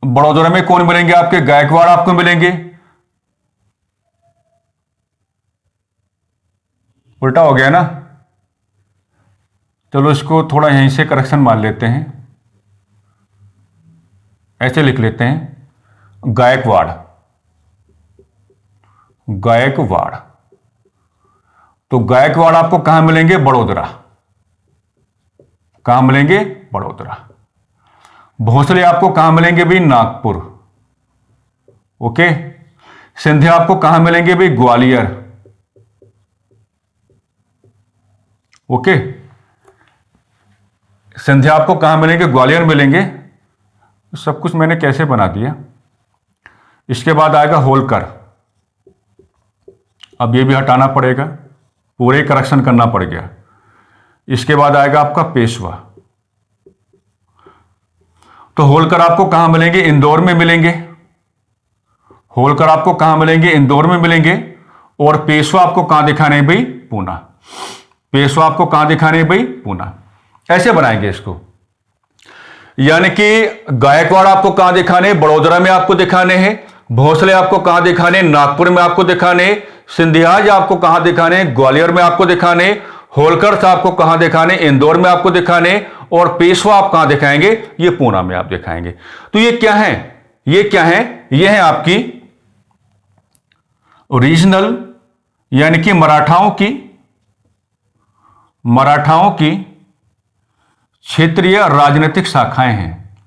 बड़ोदरा में कौन मिलेंगे आपके, गायकवाड़ आपको मिलेंगे। उल्टा हो गया ना, चलो इसको थोड़ा यहीं से करेक्शन मान लेते हैं, ऐसे लिख लेते हैं, गायकवाड़, गायकवाड़। तो गायकवाड़ आपको कहां मिलेंगे, बड़ोदरा, कहां मिलेंगे? बड़ोदरा। भोसले आपको कहां मिलेंगे भाई? नागपुर। ओके। सिंधिया आपको कहां मिलेंगे भाई? ग्वालियर। ओके। सिंधिया आपको कहां मिलेंगे? ग्वालियर मिलेंगे। सब कुछ मैंने कैसे बना दिया। इसके बाद आएगा होलकर। अब ये भी हटाना पड़ेगा, पूरे करेक्शन करना पड़ गया। इसके बाद आएगा आपका पेशवा। तो होलकर आपको कहां मिलेंगे? इंदौर में मिलेंगे। होलकर आपको कहां मिलेंगे? इंदौर में मिलेंगे। और पेशवा आपको कहां दिखाने हैं भाई? पूना। पेशवा आपको कहां दिखाने हैं भाई? पूना। ऐसे बनाएंगे इसको। यानी कि गायकवाड़ आपको कहां दिखाने हैं? बड़ोदरा में आपको दिखाने हैं। भोसले आपको कहां दिखाने हैं? नागपुर में आपको दिखाने हैं। सिंधियाज आपको कहां दिखाने हैं? ग्वालियर में आपको दिखाने। होलकर साहब को कहां दिखाने? इंदौर में आपको दिखाने। और पेशवा आप कहां दिखाएंगे? ये पूना में आप दिखाएंगे। तो ये क्या है? ये क्या है? ये है आपकी रीजनल, यानी कि मराठाओं की क्षेत्रीय राजनीतिक शाखाएं हैं।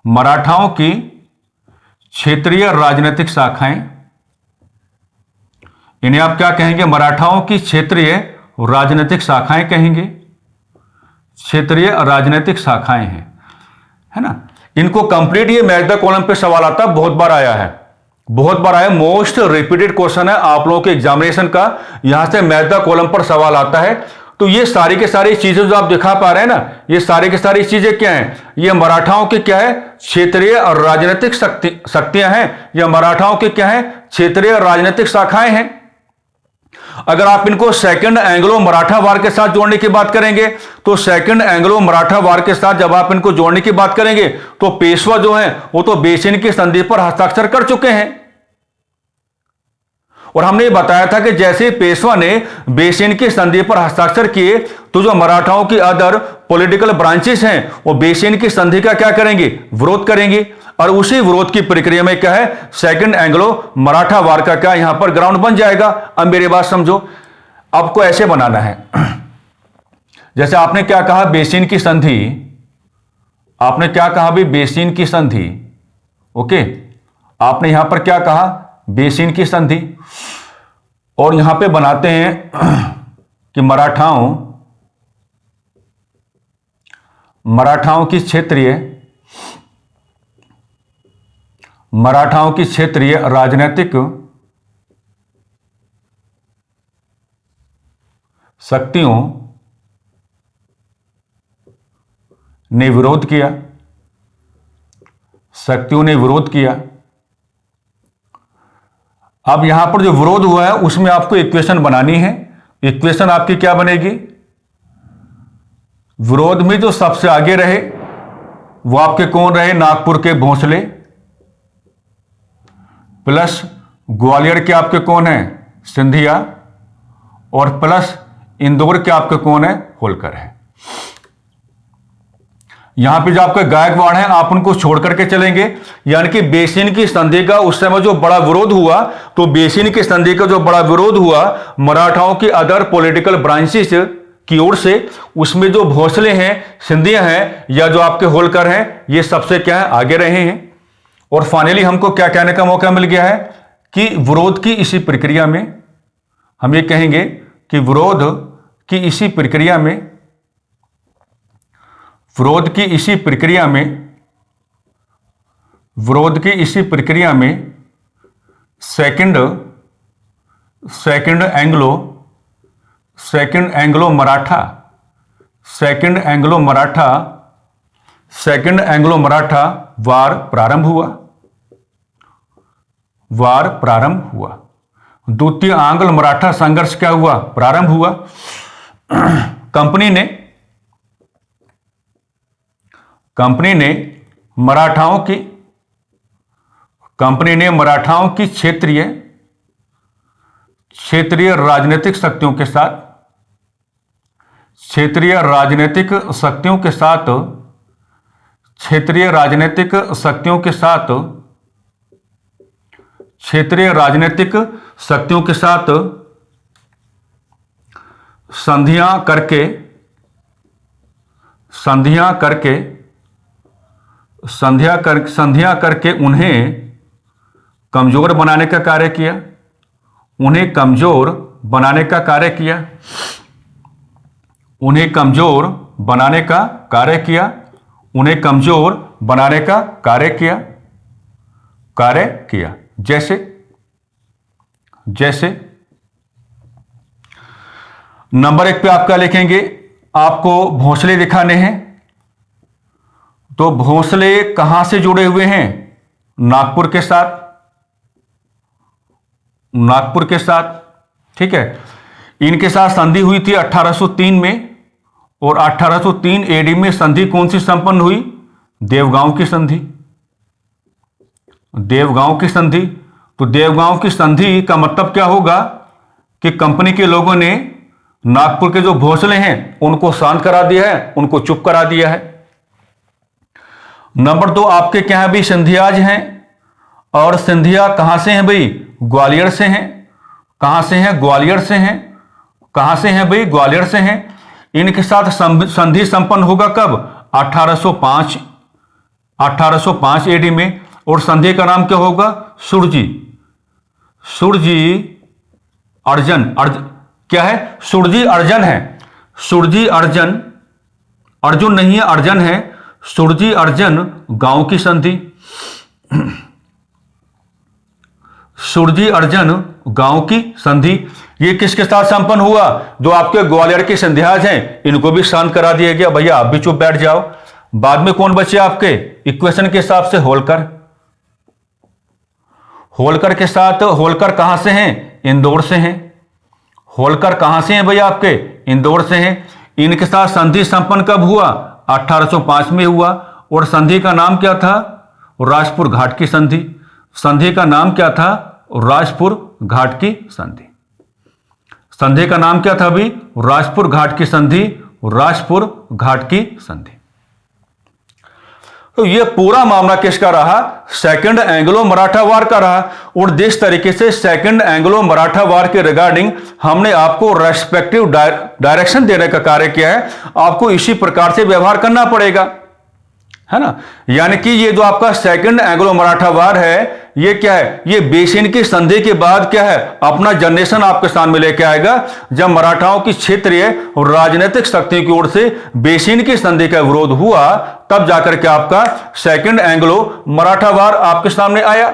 मराठाओं की क्षेत्रीय राजनीतिक शाखाएं, इन्हें आप क्या कहेंगे? मराठाओं की क्षेत्रीय राजनीतिक शाखाएं कहेंगे। क्षेत्रीय राजनीतिक शाखाएं हैं, है ना। इनको कंप्लीट, ये मैथ द कॉलम पे सवाल आता है, बहुत बार आया है, बहुत बार आया। मोस्ट रिपीटेड क्वेश्चन है आप लोगों के एग्जामिनेशन का। यहां से मैथ द कॉलम पर सवाल आता है। तो ये सारी के सारी चीजें जो आप दिखा पा रहे हैं ना, ये सारी की सारी चीजें क्या हैं? ये मराठाओं की क्या है? क्षेत्रीय और राजनीतिक शक्तियां हैं। या मराठाओं की क्या है? क्षेत्रीय राजनीतिक शाखाएं हैं। अगर आप इनको सेकंड एंग्लो मराठा वार के साथ जोड़ने की बात करेंगे, तो सेकंड एंग्लो मराठा वार के साथ जब आप इनको जोड़ने की बात करेंगे, तो पेशवा जो है वो तो बेसिन की संधि पर हस्ताक्षर कर चुके हैं। और हमने ये बताया था कि जैसे पेशवा ने बेसिन की संधि पर हस्ताक्षर किए, तो जो मराठाओं की अदर पॉलिटिकल ब्रांचेस हैं वो बेसिन की संधि का क्या करेंगे? विरोध करेंगे। और उसी विरोध की प्रक्रिया में क्या है? सेकंड एंग्लो मराठा वार का क्या यहां पर ग्राउंड बन जाएगा। अब मेरी बात समझो, आपको ऐसे बनाना है। जैसे आपने क्या कहा? बेसिन की संधि। आपने क्या कहा भी? बेसिन की संधि। ओके। आपने यहां पर क्या कहा? बेसिन की संधि। और यहां पे बनाते हैं कि मराठाओं की क्षेत्रीय राजनीतिक शक्तियों ने विरोध किया। अब यहां पर जो विरोध हुआ है उसमें आपको इक्वेशन बनानी है। इक्वेशन आपकी क्या बनेगी? विरोध में जो सबसे आगे रहे वो आपके कौन रहे? नागपुर के भोसले, प्लस ग्वालियर के आपके कौन है? सिंधिया, और प्लस इंदौर के आपके कौन है? होलकर है। यहां पे जो आपके गायकवाड़ हैं आप उनको छोड़ करके चलेंगे। यानी कि बेसिन की संधि का उस समय जो बड़ा विरोध हुआ, तो बेसिन की संधि का जो बड़ा विरोध हुआ मराठाओं की अदर पॉलिटिकल ब्रांचेस की ओर से, उसमें जो भोसले हैं, सिंधिया हैं, या जो आपके होलकर हैं, ये सबसे क्या है? आगे रहे हैं। और फाइनली हमको क्या कहने का मौका मिल गया है कि विरोध की इसी प्रक्रिया में हम ये कहेंगे कि विरोध की इसी प्रक्रिया में सेकंड एंग्लो मराठा वार प्रारंभ हुआ। द्वितीय आंग्ल मराठा संघर्ष क्या हुआ? प्रारंभ हुआ। कंपनी ने मराठाओं की क्षेत्रीय राजनीतिक शक्तियों के साथ संधियां करके उन्हें कमजोर बनाने का कार्य किया, उन्हें कमजोर बनाने का कार्य किया, उन्हें कमजोर बनाने का कार्य किया, उन्हें कमजोर बनाने का कार्य किया। जैसे नंबर 1 पे आपका लिखेंगे, आपको भोंसले दिखाने हैं, तो भोंसले कहां से जुड़े हुए हैं? नागपुर के साथ, नागपुर के साथ, ठीक है। इनके साथ संधि हुई थी 1803 में, और 1803 एडी में संधि कौन सी संपन्न हुई? देवगांव की संधि, देवगांव की संधि। तो देवगांव की संधि का मतलब क्या होगा कि कंपनी के लोगों ने नागपुर के जो भोंसले हैं उनको शांत करा दिया है, उनको चुप करा दिया है। नंबर 2, आपके क्या भी सिंधियाज हैं, और सिंधिया कहां से हैं भाई? ग्वालियर से हैं। कहां से हैं? ग्वालियर से हैं। कहां से हैं भाई? ग्वालियर से हैं। इनके साथ संधि संपन्न होगा कब? 1805 एडी में, और संधि का नाम क्या होगा? सुरजी अर्जन। क्या है? सुरजी अर्जन है। सुरजी अर्जन, अर्जुन नहीं है, अर्जन है। सुरजी अर्जन गांव की संधि, सुरजी अर्जन गांव की संधि। ये किसके साथ संपन्न हुआ? जो आपके ग्वालियर के संध्याज हैं, इनको भी शांत करा दिया गया, भैया आप भी चुप बैठ जाओ। बाद में कौन बचे आपके? इक्वेशन के हिसाब से होलकर। होलकर के साथ, होलकर कहां से हैं? इंदौर से हैं। होलकर कहां से हैं भैया आपके? इंदौर से हैं। इनके साथ संधि संपन्न कब हुआ? 1805 में हुआ, और संधि का नाम क्या था? राजपुर घाट की संधि। संधि का नाम क्या था? राजपुर घाट की संधि। संधि का नाम क्या था अभी? राजपुर घाट की संधि, राजपुर घाट की संधि। तो यह पूरा मामला किसका रहा? सेकंड एंग्लो मराठा वार का रहा। और जिस तरीके से सेकंड एंग्लो मराठा वार के रिगार्डिंग हमने आपको रेस्पेक्टिव डायरेक्शन देने का कार्य किया है, आपको इसी प्रकार से व्यवहार करना पड़ेगा, है ना। यानी कि ये जो आपका सेकंड एंग्लो मराठा वार है, ये क्या है? ये बेसिन की संधि के बाद क्या है? अपना जनरेशन आपके सामने लेके आएगा, जब मराठाओं की क्षेत्रीय और राजनीतिक शक्तियों की ओर से बेसिन की संधि का विरोध हुआ, तब जाकर के आपका सेकंड एंग्लो मराठा वार आपके सामने आया।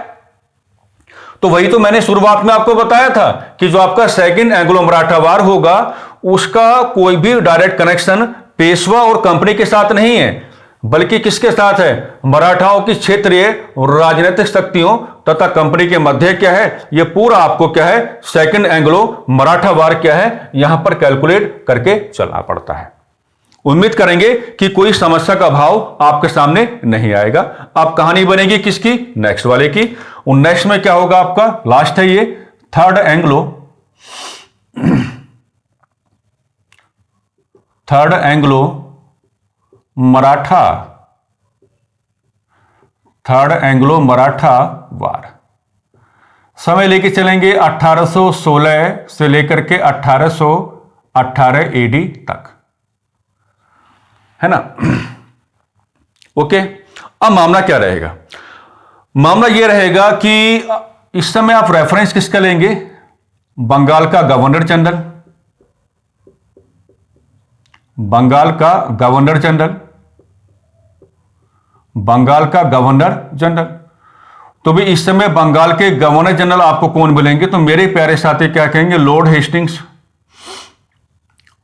तो वही तो मैंने शुरुआत में आपको बताया था कि जो आपका सेकंड एंग्लो मराठा वार होगा, उसका कोई भी डायरेक्ट कनेक्शन पेशवा और कंपनी के साथ नहीं है, बल्कि किसके साथ है? मराठाओं की क्षेत्रीय और राजनीतिक शक्तियों तथा कंपनी के मध्य क्या है? ये पूरा आपको क्या है? सेकंड एंग्लो मराठा वार क्या है? यहां पर कैलकुलेट करके चलना पड़ता है। उम्मीद करेंगे कि कोई समस्या का भाव आपके सामने नहीं आएगा। अब कहानी बनेगी किसकी? नेक्स्ट वाले की। और नेक्स्ट में क्या होगा आपका? लास्ट है ये third Anglo Maratha, third Anglo Maratha war. समय लेके चलेंगे 1816 से लेकर के 1818 एडी तक, है ना। ओके, अब मामला क्या रहेगा? मामला यह रहेगा कि इस समय आप रेफरेंस किसका लेंगे? बंगाल का गवर्नर जनरल, बंगाल का गवर्नर जनरल, बंगाल का गवर्नर जनरल। तो भी इस समय बंगाल के गवर्नर जनरल आपको कौन मिलेंगे? तो मेरे प्यारे साथी क्या कहेंगे? Lord Hastings.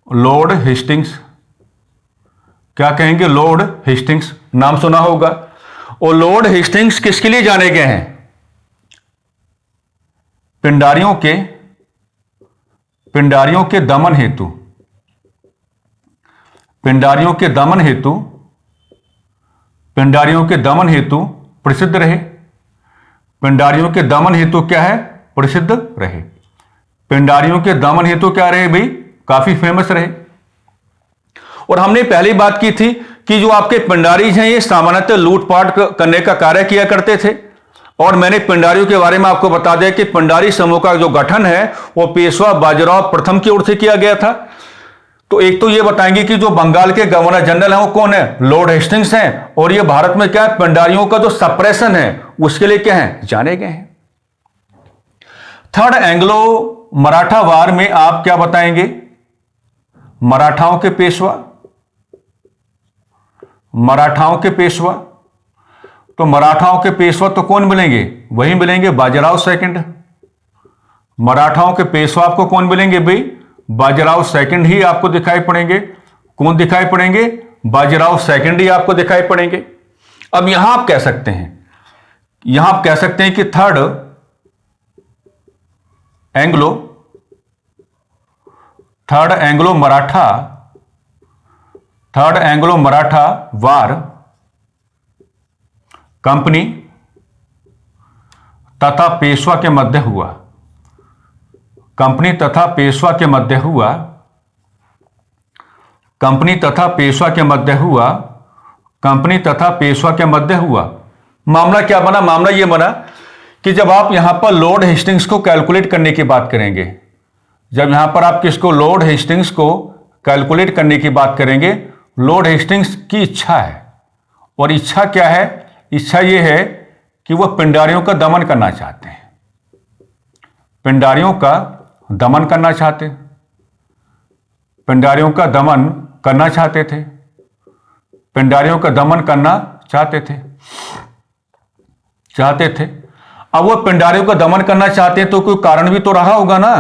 लॉर्ड हेस्टिंग्स क्या कहेंगे? लॉर्ड हेस्टिंग्स, नाम सुना होगा। और लॉर्ड हेस्टिंग्स किसके लिए जाने गए हैं? पिंडारियों के दमन हेतु, पिंडारियों के दमन हेतु प्रसिद्ध रहे। पिंडारियों के दमन हेतु क्या है? प्रसिद्ध रहे। पिंडारियों के दमन हेतु क्या रहे भाई? काफी फेमस रहे। और हमने पहली बात की थी कि जो आपके पिंडारीज हैं, ये सामान्यतः लूटपाट करने का कार्य किया करते थे। और मैंने पिंडारियों के बारे में आपको बता दिया कि पिंडारी समूह का जो गठन है वो पेशवा बाजीराव प्रथम की ओर से किया गया था। तो एक तो ये बताएंगे कि जो बंगाल के गवर्नर जनरल हैं वो कौन है, लॉर्ड हेस्टिंग्स हैं, और ये भारत में क्या है, पंडारियों का जो सप्रेशन है उसके लिए क्या है, जाने गए हैं। थर्ड, एंग्लो मराठा वार में आप क्या बताएंगे, मराठाओं के पेशवा, मराठाओं के पेशवा, तो मराठाओं के पेशवा तो कौन मिलेंगे, वही मिलेंगे बाजीराव सेकंड। मराठाओं के पेशवा आपको कौन मिलेंगे भाई, बाजीराव सेकंड ही आपको दिखाई पड़ेंगे। कौन दिखाई पड़ेंगे, बाजीराव सेकंड ही आपको दिखाई पड़ेंगे। अब यहां आप कह सकते हैं, यहां आप कह सकते हैं कि थर्ड एंग्लो मराठा वार कंपनी तथा पेशवा के मध्य हुआ, कंपनी तथा पेशवा के मध्य हुआ, कंपनी तथा पेशवा के मध्य हुआ, कंपनी तथा पेशवा के मध्य हुआ। मामला क्या बना, मामला यह बना कि जब आप यहां पर लॉर्ड हेस्टिंग्स को कैलकुलेट करने की बात करेंगे, जब यहां पर आप किसको, लॉर्ड हेस्टिंग्स को कैलकुलेट करने की बात करेंगे, लॉर्ड हेस्टिंग्स की इच्छा है, और इच्छा क्या है, इच्छा यह है कि वह पिंडारियों का दमन करना चाहते हैं, पिंडारियों का दमन करना चाहते, पिंडारियों का दमन करना चाहते थे, पिंडारियों का दमन करना चाहते थे। अब वो पिंडारियों का दमन करना चाहते हैं तो कोई कारण भी तो रहा होगा ना,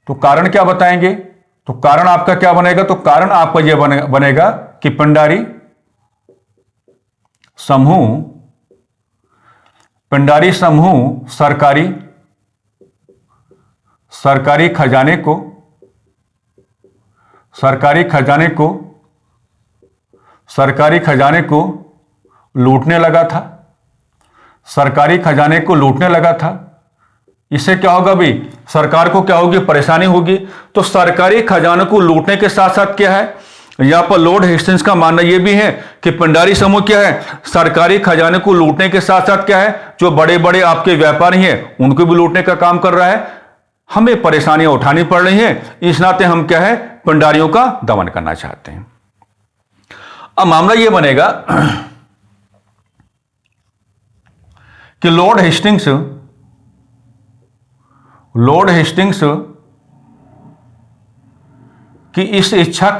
तो कारण क्या बताएंगे, तो कारण आपका क्या बनेगा, तो कारण आपका यह बनेगा कि पिंडारी समूह सरकारी खजाने को लूटने लगा था, सरकारी खजाने को लूटने लगा था। इससे क्या होगा भाई, सरकार को क्या होगी, परेशानी होगी। तो सरकारी खजाने को लूटने के साथ साथ क्या है, यहां पर लॉर्ड हेस्टिंग्स का मानना यह भी है कि पिंडारी समूह क्या है, सरकारी खजाने को लूटने के साथ साथ क्या है, जो बड़े बड़े आपके व्यापारी हैं उनको भी लूटने का काम कर रहा है, हमें परेशानियां उठानी पड़ रही हैं, इस नाते हम क्या है, पिंडारियों का दमन करना चाहते हैं। अब मामला यह बनेगा कि लॉर्ड हेस्टिंग्स की इस इच्छा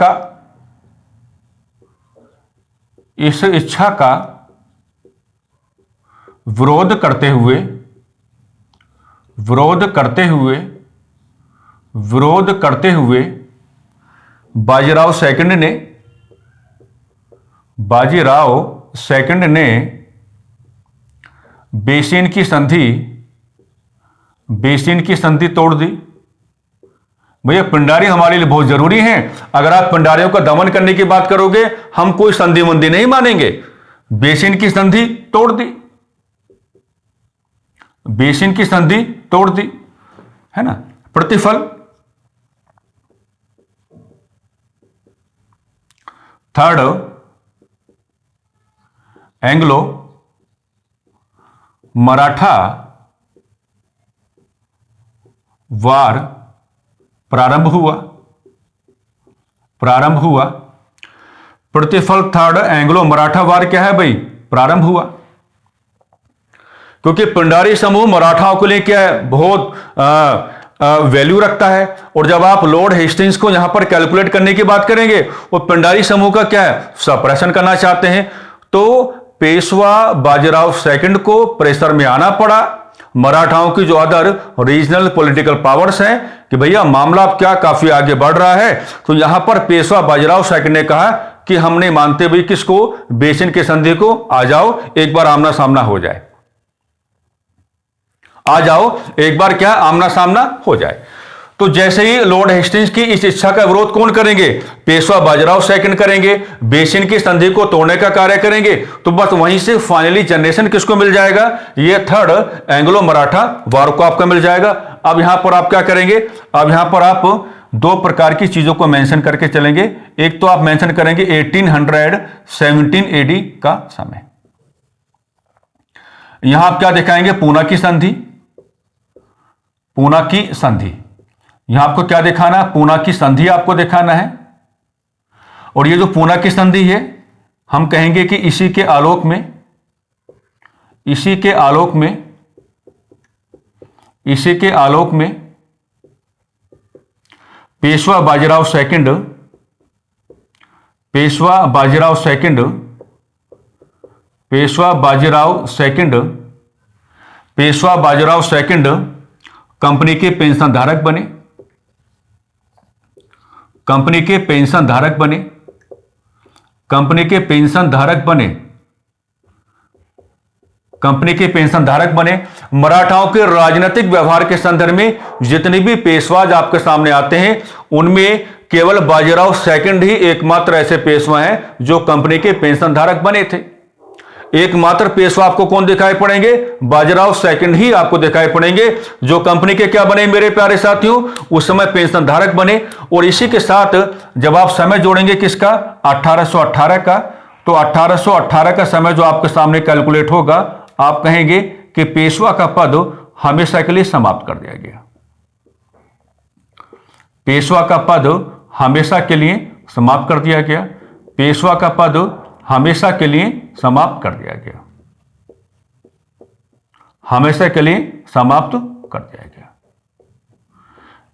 का विरोध करते हुए बाजीराव सेकंड ने बेसिन की संधि तोड़ दी। भैया पिंडारी हमारे लिए बहुत जरूरी हैं, अगर आप पिंडारियों का दमन करने की बात करोगे हम कोई संधि वंधि नहीं मानेंगे। बेसिन की संधि तोड़ दी, बेसिन की संधि तोड़ दी, है ना। प्रतिफल थर्ड एंग्लो मराठा वार प्रारंभ हुआ। प्रतिफल थर्ड एंग्लो मराठा वार क्या है भाई, प्रारंभ हुआ। क्योंकि पिंडारी समूह मराठाओं के लिए क्या है, बहुत वैल्यू रखता है, और जब आप लॉर्ड हेस्टिंग्स को यहां पर कैलकुलेट करने की बात करेंगे, वो पिंडारी समूह का क्या है, सप्रेशन करना चाहते हैं। तो पेशवा बाजीराव सेकंड को प्रेशर में आना पड़ा, मराठाओं की जो अदर रीजनल पॉलिटिकल पावर्स हैं, कि भैया मामला अब क्या काफी आगे बढ़ रहा है। तो यहां पर पेशवा बाजीराव सेकंड ने कहा कि हम नहीं मानते भाई किसको, बेसिन की संधि को, आ जाओ एक बार आमना सामना हो जाए, आ जाओ एक बार क्या आमना सामना हो जाए। तो जैसे ही लॉर्ड हेस्टिंग्स की इस इच्छा का विरोध कौन करेंगे, पेशवा बाजीराव सेकंड करेंगे, बेसिन की संधि को तोड़ने का कार्य करेंगे। तो बस वहीं से फाइनली जनरेशन किसको मिल जाएगा, ये थर्ड एंग्लो मराठा वार को आपका मिल जाएगा। अब यहां पर आप क्या करेंगे, अब यहां पर आप दो प्रकार की चीजों को मेंशन करके चलेंगे। एक तो आप मेंशन करेंगे 1817 एडी का समय, यहां आप क्या दिखाएंगे, पूना की संधि, पूना की संधि, यहां आपको क्या दिखाना है, पूना की संधि आपको दिखाना है। और ये जो पूना की संधि है, हम कहेंगे कि इसी के आलोक में पेशवा बाजीराव सेकंड कंपनी के पेंशन धारक बने, कंपनी के पेंशन धारक बने। मराठाओं के राजनीतिक व्यवहार के संदर्भ में जितने भी पेशवाज आपके सामने आते हैं, उनमें केवल बाजीराव सेकंड ही एकमात्र ऐसे पेशवा हैं जो कंपनी के पेंशन धारक बने थे। एकमात्र पेशवा आपको कौन दिखाई पड़ेंगे? बाजीराव सेकंड ही आपको दिखाई पड़ेंगे, जो कंपनी के क्या बने मेरे प्यारे साथियों? उस समय पेंशन धारक बने। और इसी के साथ जब आप समय जोड़ेंगे किसका? 1818 का, तो 1818 का समय जो आपके सामने कैलकुलेट होगा, आप कहेंगे कि पेशवा का पद हमेशा के लिए समाप्त कर दिया गया। पेशवा का पद हमेशा के लिए समाप्त कर दिया गया। पेशवा का पद हमेशा के लिए समाप्त कर दिया गया। हमेशा के लिए समाप्त कर दिया गया।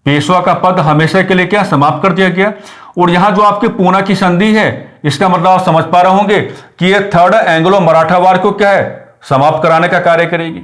पेशवा का पद हमेशा के लिए क्या? समाप्त कर दिया गया। और यहां जो आपकी पूना की संधि है, इसका मतलब आप समझ पा रहे होंगे कि यह थर्ड एंग्लो मराठा वार को क्या है? समाप्त कराने का कार्य करेगी।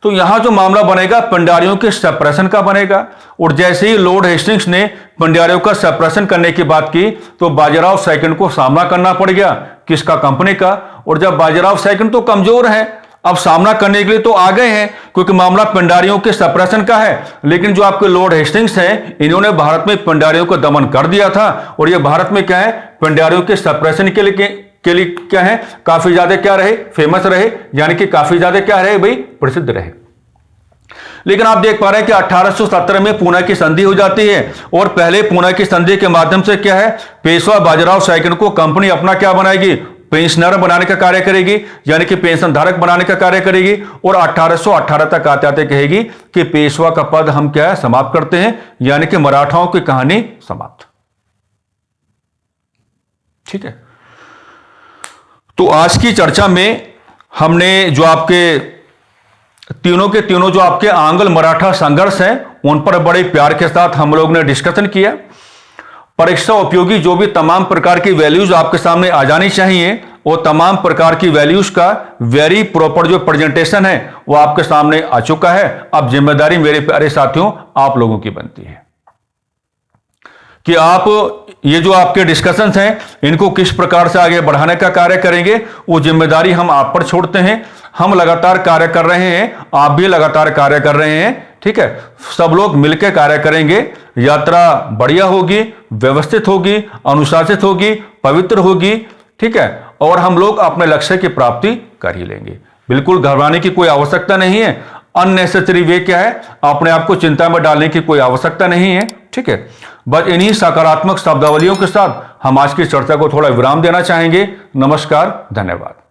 तो यहां जो मामला बनेगा पंडारियों के सप्रेशन का बनेगा। और जैसे ही लॉर्ड हेस्टिंग्स ने पंडारियों का सप्रेशन करने की बात की, तो बाजीराव सेकंड को सामना करना पड़ गया। किसका? कंपनी का। और जब बाजीराव सेकंड तो कमजोर है, अब सामना करने के लिए तो आ गए हैं, क्योंकि मामला पंडारियों के सप्रेशन का है। लेकिन जो आपके लॉर्ड हेस्टिंग्स हैं, इन्होंने भारत में पंडारियों को दमन कर दिया था। और ये भारत में क्या है? पंडारियों के सप्रेशन के लिए क्या है? काफी ज्यादा क्या रहे? फेमस रहे, यानी कि काफी ज्यादा क्या रहे भाई? प्रसिद्ध रहे। लेकिन आप देख पा रहे हैं कि 1817 में पूना की संधि हो जाती है। और पहले पूना की संधि के माध्यम से क्या है? पेशवा बाजीराव सेकंड को कंपनी अपना क्या बनाएगी? पेंशनर बनाने का कार्य करेगी, यानी कि पेंशन धारक बनाने का कार्य करेगी। और 1818 तक आते आते कहेगी कि पेशवा का पद हम क्या है? समाप्त करते हैं, यानी कि मराठाओं की कहानी समाप्त। ठीक है। तो आज की चर्चा में हमने जो आपके तीनों के तीनों जो आपके आंग्ल मराठा संघर्ष हैं, उन पर बड़े प्यार के साथ हम लोग ने डिस्कशन किया। परीक्षा उपयोगी जो भी तमाम प्रकार की वैल्यूज आपके सामने आ जानी चाहिए, वो तमाम प्रकार की वैल्यूज का वेरी प्रॉपर जो प्रेजेंटेशन है वो आपके सामने आ चुका है। अब जिम्मेदारी मेरे प्यारे साथियों आप लोगों की बनती है कि आप ये जो आपके डिस्कशंस हैं, इनको किस प्रकार से आगे बढ़ाने का कार्य करेंगे। वो जिम्मेदारी हम आप पर छोड़ते हैं। हम लगातार कार्य कर रहे हैं, आप भी लगातार कार्य कर रहे हैं। ठीक है, सब लोग मिलकर कार्य करेंगे, यात्रा बढ़िया होगी, व्यवस्थित होगी, अनुशासित होगी, पवित्र होगी। ठीक है, और हम लोग अपने लक्ष्य की प्राप्ति कर ही लेंगे। बिल्कुल घबराने की कोई आवश्यकता नहीं है। अननेसेसरी वे क्या है? अपने आप को चिंता में डालने की कोई आवश्यकता नहीं है। ठीक है, बस इन्हीं सकारात्मक शब्दावलियों के साथ हम आज की चर्चा को थोड़ा विराम देना चाहेंगे। नमस्कार, धन्यवाद।